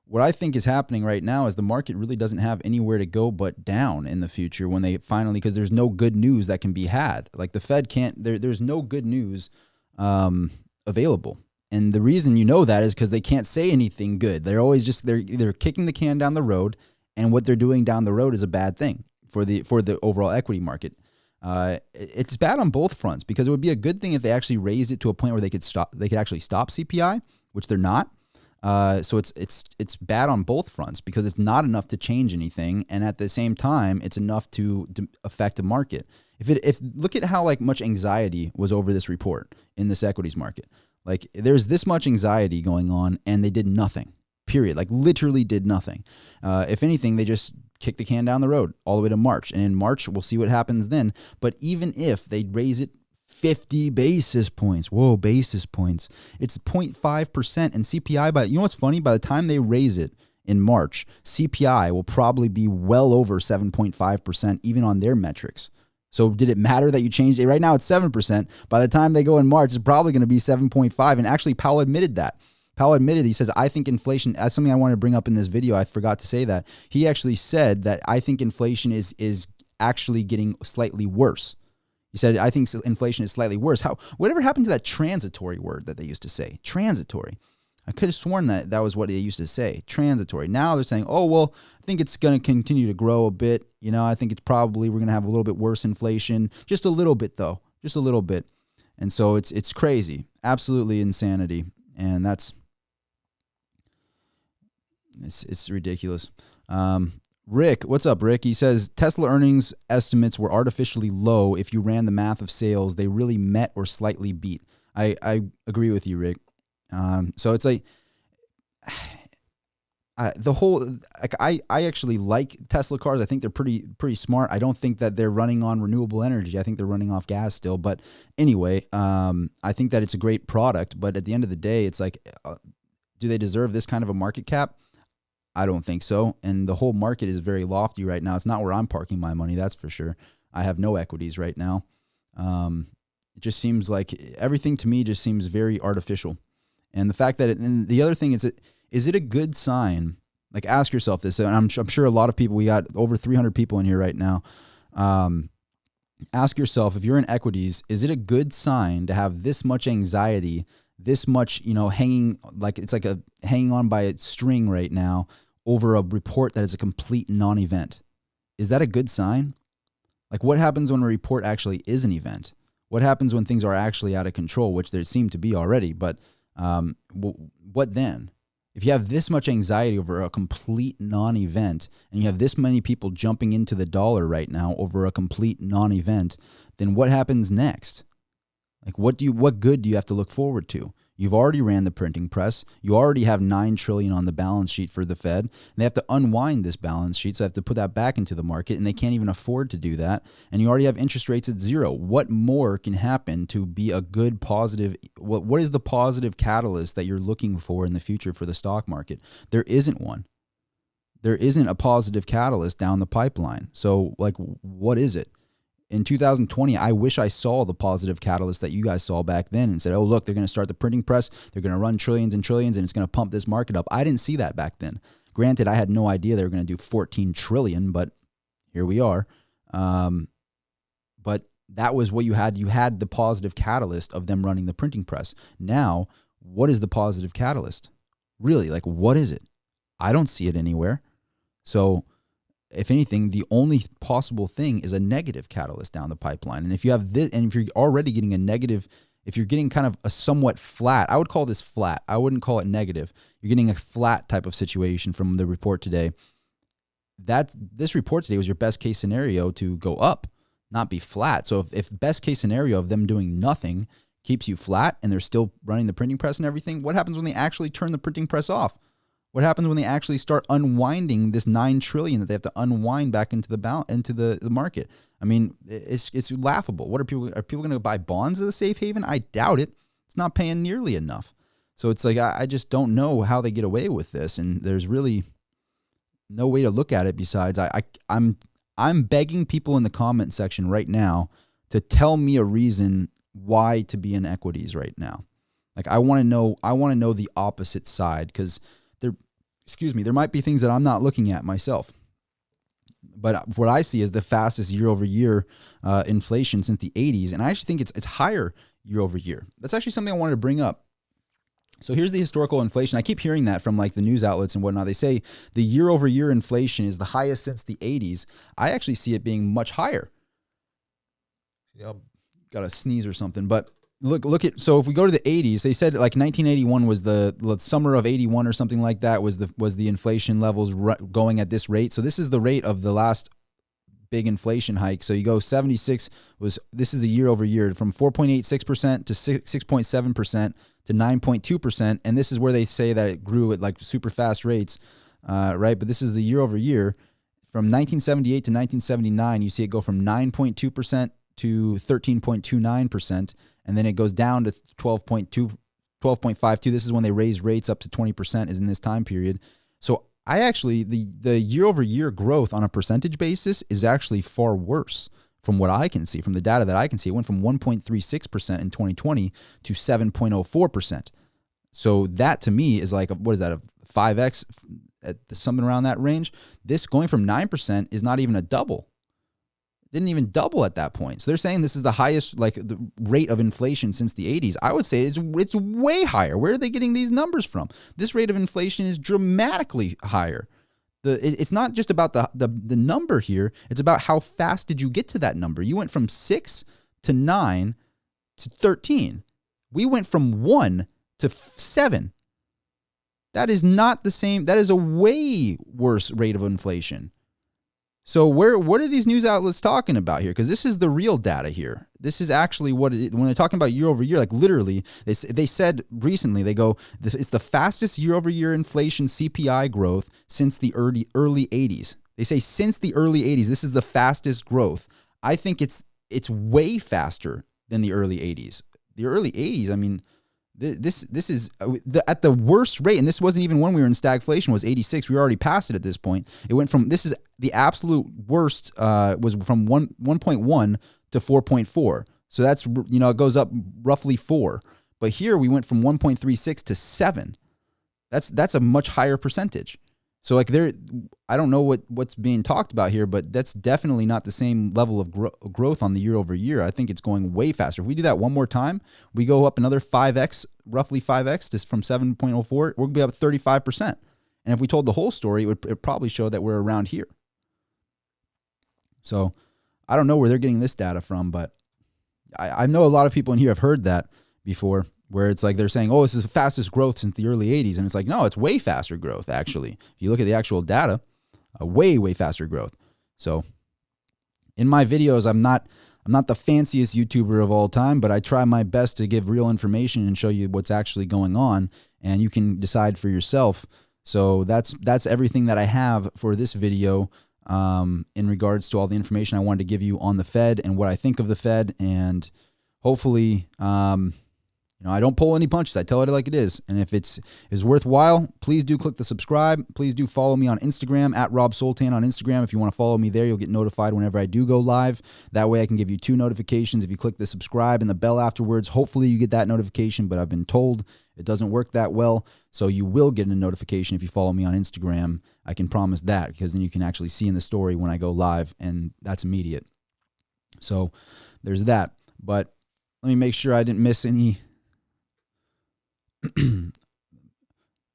S1: what I think is happening right now is the market really doesn't have anywhere to go but down in the future when they finally, because there's no good news that can be had. Like the Fed can't, there's no good news available. And the reason you know that is because they can't say anything good. They're always they're kicking the can down the road, and what they're doing down the road is a bad thing for the overall equity market. It's bad on both fronts, because it would be a good thing if they actually raised it to a point where they could actually stop CPI, which they're not. So it's bad on both fronts, because it's not enough to change anything, and at the same time, it's enough to affect the market. If look at how much anxiety was over this report in this equities market. Like there's this much anxiety going on, and they did nothing. Period. Like literally did nothing. If anything, they just kicked the can down the road all the way to March, and in March we'll see what happens then. But even if they raise it 50 basis points. Whoa, basis points. It's 0.5%, and CPI, you know what's funny? By the time they raise it in March, CPI will probably be well over 7.5%, even on their metrics. So did it matter that you changed it? Right now it's 7%. By the time they go in March, it's probably going to be 7.5. And actually, Powell admitted that. Powell admitted, he says, I think inflation, that's something I wanted to bring up in this video. I forgot to say that. He actually said that I think inflation is actually getting slightly worse. He said, I think inflation is slightly worse. Whatever happened to that transitory word that they used to say? Transitory. I could have sworn that was what they used to say. Transitory. Now they're saying, oh, well, I think it's going to continue to grow a bit. I think it's probably, we're going to have a little bit worse inflation. Just a little bit, though. Just a little bit. And so it's crazy. Absolutely insanity. And it's ridiculous. Rick, what's up, Rick? He says, Tesla earnings estimates were artificially low. If you ran the math of sales, they really met or slightly beat. I agree with you, Rick. So it's like I actually like Tesla cars. I think they're pretty smart. I don't think that they're running on renewable energy. I think they're running off gas still. But anyway, I think that it's a great product. But at the end of the day, it's like, do they deserve this kind of a market cap? I don't think so. And the whole market is very lofty right now. It's not where I'm parking my money, that's for sure. I have no equities right now. It just seems like everything to me just seems very artificial. And the fact that and the other thing is it a good sign? Like, ask yourself this, and I'm sure a lot of people, we got over 300 people in here right now. Ask yourself, if you're in equities, is it a good sign to have this much anxiety, this much, hanging, like it's like hanging on by a string right now over a report that is a complete non-event? Is that a good sign? Like, what happens when a report actually is an event? What happens when things are actually out of control, which there seem to be already? But what then? If you have this much anxiety over a complete non-event, and you have this many people jumping into the dollar right now over a complete non-event, then what happens next? Like, what good do you have to look forward to? You've already ran the printing press. You already have $9 trillion on the balance sheet for the Fed. They have to unwind this balance sheet, so they have to put that back into the market, and they can't even afford to do that. And you already have interest rates at zero. What more can happen to be a good positive? What is the positive catalyst that you're looking for in the future for the stock market? There isn't one. There isn't a positive catalyst down the pipeline. So, like, what is it? in 2020, I wish I saw the positive catalyst that you guys saw back then and said, oh, look, they're going to start the printing press. They're going to run trillions and trillions, and it's going to pump this market up. I didn't see that back then. Granted, I had no idea they were going to do 14 trillion, but here we are. But that was what you had. You had the positive catalyst of them running the printing press. Now, what is the positive catalyst? Really, like, what is it? I don't see it anywhere. So if anything, the only possible thing is a negative catalyst down the pipeline. And if you have this, and if you're already getting a negative, if you're getting kind of a somewhat flat, I would call this flat. I wouldn't call it negative. You're getting a flat type of situation from the report today. This report today was your best case scenario to go up, not be flat. So if best case scenario of them doing nothing keeps you flat and they're still running the printing press and everything, what happens when they actually turn the printing press off? What happens when they actually start unwinding this $9 trillion that they have to unwind back into the market? I mean, it's laughable. What are people going to buy bonds as a safe haven? I doubt it. It's not paying nearly enough. So it's like I just don't know how they get away with this, and there's really no way to look at it besides I'm begging people in the comment section right now to tell me a reason why to be in equities right now. Like I want to know the opposite side, because there might be things that I'm not looking at myself. But what I see is the fastest year-over-year inflation since the 80s, and I actually think it's higher year-over-year. That's actually something I wanted to bring up. So here's the historical inflation. I keep hearing that from like the news outlets and whatnot. They say the year-over-year inflation is the highest since the 80s. I actually see it being much higher. Yep. Got a sneeze or something, but look at, so if we go to the 80s, they said like 1981 was the summer of 81 or something like that was the inflation levels going at this rate. So this is the rate of the last big inflation hike. So you go 76 this is the year over year from 4.86% to 6.7% to 9.2%. And this is where they say that it grew at like super fast rates, right? But this is the year over year from 1978 to 1979. You see it go from 9.2% to 13.29%. And then it goes down to 12.52. This is when they raised rates up to 20% is in this time period. So I actually, the year-over-year growth on a percentage basis is actually far worse from what I can see, from the data that I can see. It went from 1.36% in 2020 to 7.04%. So that to me is like, what is that, a 5X, something around that range? This going from 9% is not even a double. Didn't even double at that point. So they're saying this is the highest like the rate of inflation since the 80s. I would say it's way higher. Where are they getting these numbers from? This rate of inflation is dramatically higher. It's not just about the number here. It's about how fast did you get to that number. You went from 6 to 9 to 13. We went from 1 to 7. That is not the same. That is a way worse rate of inflation. So what are these news outlets talking about here? Because this is the real data here. This is actually what it is. When they're talking about year over year, like literally, they said recently, they go, it's the fastest year over year inflation CPI growth since the early 80s. They say since the early 80s, this is the fastest growth. I think it's way faster than the early 80s. The early 80s, I mean, this is at the worst rate, and this wasn't even when we were in stagflation, was 86. We were already past it at this point. It went from, this is the absolute worst, was from 1.1 to 4.4. So that's, it goes up roughly 4. But here we went from 1.36 to 7. That's a much higher percentage. So like I don't know what's being talked about here, but that's definitely not the same level of growth on the year over year. I think it's going way faster. If we do that one more time, we go up another 5x, roughly 5x, just from 7.04, we're going to be up 35%. And if we told the whole story, it would probably show that we're around here. So I don't know where they're getting this data from, but I know a lot of people in here have heard that before, where it's like they're saying, oh, this is the fastest growth since the early 80s. And it's like, no, it's way faster growth, actually. If you look at the actual data, a way, way faster growth. So in my videos, I'm not the fanciest YouTuber of all time, but I try my best to give real information and show you what's actually going on, and you can decide for yourself. So that's everything that I have for this video in regards to all the information I wanted to give you on the Fed and what I think of the Fed, and hopefully I don't pull any punches. I tell it like it is. And if it's worthwhile, please do click the subscribe. Please do follow me on Instagram at Rob Sultan on Instagram. If you want to follow me there, you'll get notified whenever I do go live. That way I can give you 2 notifications. If you click the subscribe and the bell afterwards, hopefully you get that notification, but I've been told it doesn't work that well. So you will get a notification if you follow me on Instagram. I can promise that, because then you can actually see in the story when I go live, and that's immediate. So there's that. But let me make sure I didn't miss any. I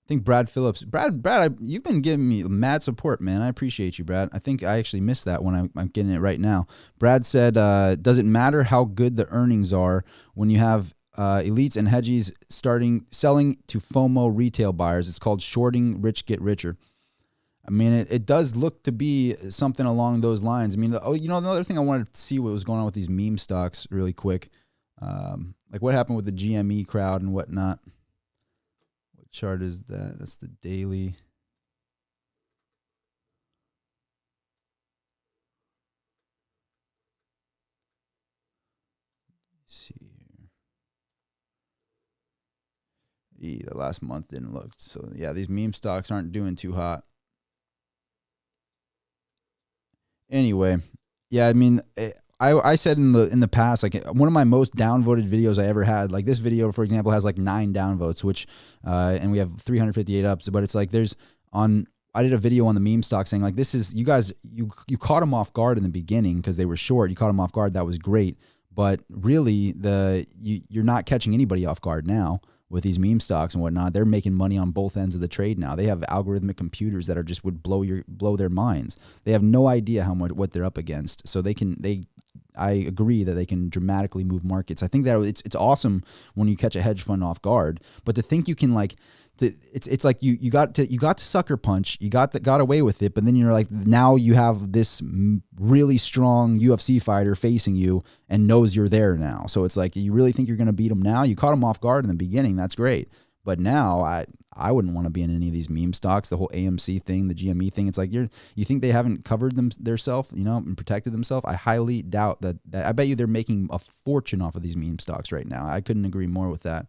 S1: think Brad Phillips. Brad, you've been giving me mad support, man. I appreciate you, Brad. I think I actually missed that when I'm getting it right now. Brad said, does it matter how good the earnings are when you have elites and hedgies selling to FOMO retail buyers? It's called shorting rich get richer. I mean, it does look to be something along those lines. I mean, another thing I wanted to see what was going on with these meme stocks really quick. Like what happened with the GME crowd and whatnot. What chart is that? That's the daily. Let's see here. The last month didn't look. So, yeah, these meme stocks aren't doing too hot. Anyway, yeah, I mean, I said in the past, like one of my most downvoted videos I ever had, like this video, for example, has like 9 downvotes, which, and we have 358 ups, but it's like I did a video on the meme stock saying like, this is, you guys, you caught them off guard in the beginning because they were short. You caught them off guard. That was great. But really you're not catching anybody off guard now with these meme stocks and whatnot. They're making money on both ends of the trade now. They have algorithmic computers that are just would blow their minds. They have no idea what they're up against. So I agree that they can dramatically move markets. I think that it's awesome when you catch a hedge fund off guard, but to think you can it's like you got to sucker punch, you got away with it, but then you're like, now you have this really strong UFC fighter facing you and knows you're there now. So it's like, you really think you're going to beat him now? You caught him off guard in the beginning, that's great, but now I wouldn't want to be in any of these meme stocks. The whole AMC thing, the GME thing, it's like you think they haven't covered themselves, and protected themselves. I highly doubt that. I bet you they're making a fortune off of these meme stocks right now. I couldn't agree more with that.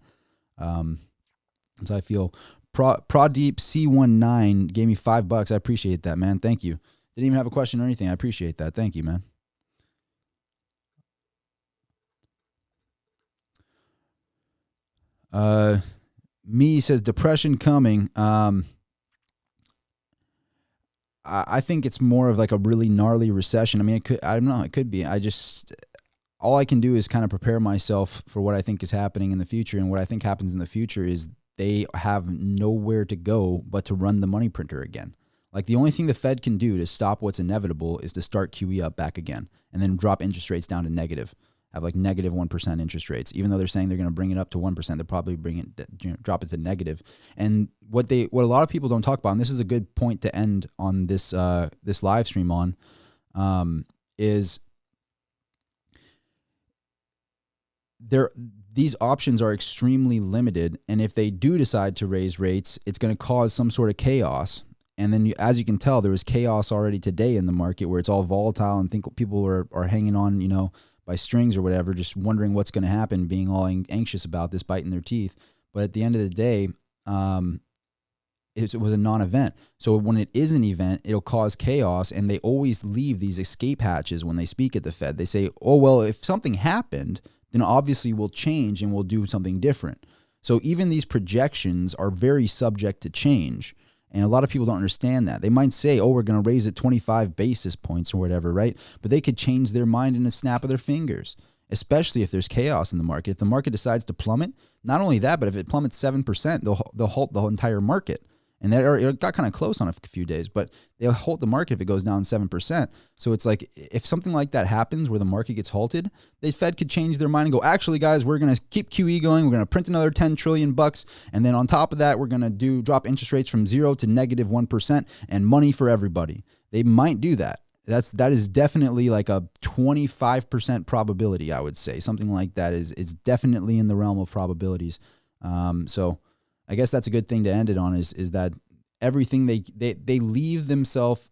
S1: So I feel Pradeep C19 gave me $5. I appreciate that, man. Thank you. Didn't even have a question or anything. I appreciate that. Thank you, man. Me says depression coming. I think it's more of like a really gnarly recession. I mean, I don't know. It could be. All I can do is kind of prepare myself for what I think is happening in the future. And what I think happens in the future is they have nowhere to go but to run the money printer again. Like the only thing the Fed can do to stop what's inevitable is to start QE up back again and then drop interest rates down to negative, have like negative 1% interest rates. Even though they're saying they're going to bring it up to 1%, they'll probably drop it to negative. And what a lot of people don't talk about, and this is a good point to end on this live stream on, is these options are extremely limited, and if they do decide to raise rates, it's going to cause some sort of chaos. And then, as you can tell, there was chaos already today in the market where it's all volatile, and think people are hanging on, by strings or whatever, just wondering what's going to happen, being all anxious about this, biting their teeth. But at the end of the day, it was a non-event. So when it is an event, it'll cause chaos, and they always leave these escape hatches when they speak at the Fed. They say, oh, well, if something happened, then obviously we'll change and we'll do something different. So even these projections are very subject to change. And a lot of people don't understand that. They might say, oh, we're going to raise it 25 basis points or whatever, right? But they could change their mind in a snap of their fingers, especially if there's chaos in the market. If the market decides to plummet, not only that, but if it plummets 7%, they'll halt the whole entire market. And it got kind of close on a few days, but they'll halt the market if it goes down 7%. So it's like, if something like that happens where the market gets halted, the Fed could change their mind and go, actually, guys, we're going to keep QE going. We're going to print another $10 trillion. And then on top of that, we're going to drop interest rates from 0 to negative 1% and money for everybody. They might do that. That is definitely like a 25% probability, I would say. Something like that is definitely in the realm of probabilities. So I guess that's a good thing to end it on is that everything they leave themselves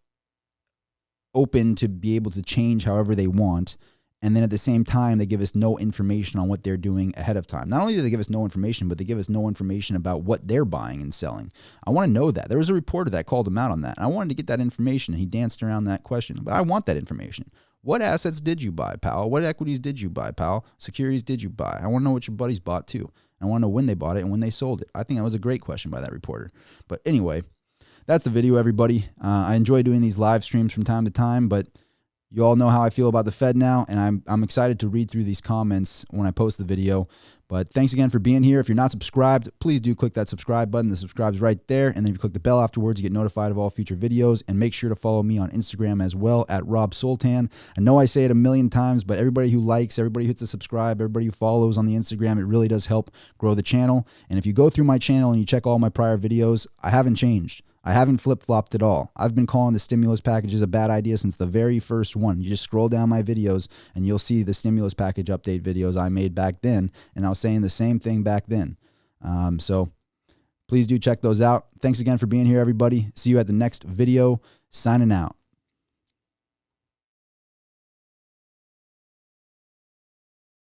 S1: open to be able to change however they want. And then at the same time, they give us no information on what they're doing ahead of time. Not only do they give us no information, but they give us no information about what they're buying and selling. I want to know that. There was a reporter that called him out on that. And I wanted to get that information. He danced around that question, but I want that information. What assets did you buy, Powell? What equities did you buy, Powell? Securities did you buy? I want to know what your buddies bought too. I want to know when they bought it and when they sold it. I think that was a great question by that reporter. But anyway, that's the video, everybody. I enjoy doing these live streams from time to time, but you all know how I feel about the Fed now, and I'm excited to read through these comments when I post the video. But thanks again for being here. If you're not subscribed, please do click that subscribe button. The subscribe's right there, and then if you click the bell afterwards, you get notified of all future videos. And make sure to follow me on Instagram as well, at Rob Sultan. I know I say it a million times, but everybody who likes, everybody who hits the subscribe, everybody who follows on the Instagram, it really does help grow the channel. And if you go through my channel and you check all my prior videos, I haven't changed. I haven't flip-flopped at all. I've been calling the stimulus packages a bad idea since the very first one. You just scroll down my videos and you'll see the stimulus package update videos I made back then, and I was saying the same thing back then. So please do check those out. Thanks again for being here, everybody. See you at the next video. Signing out.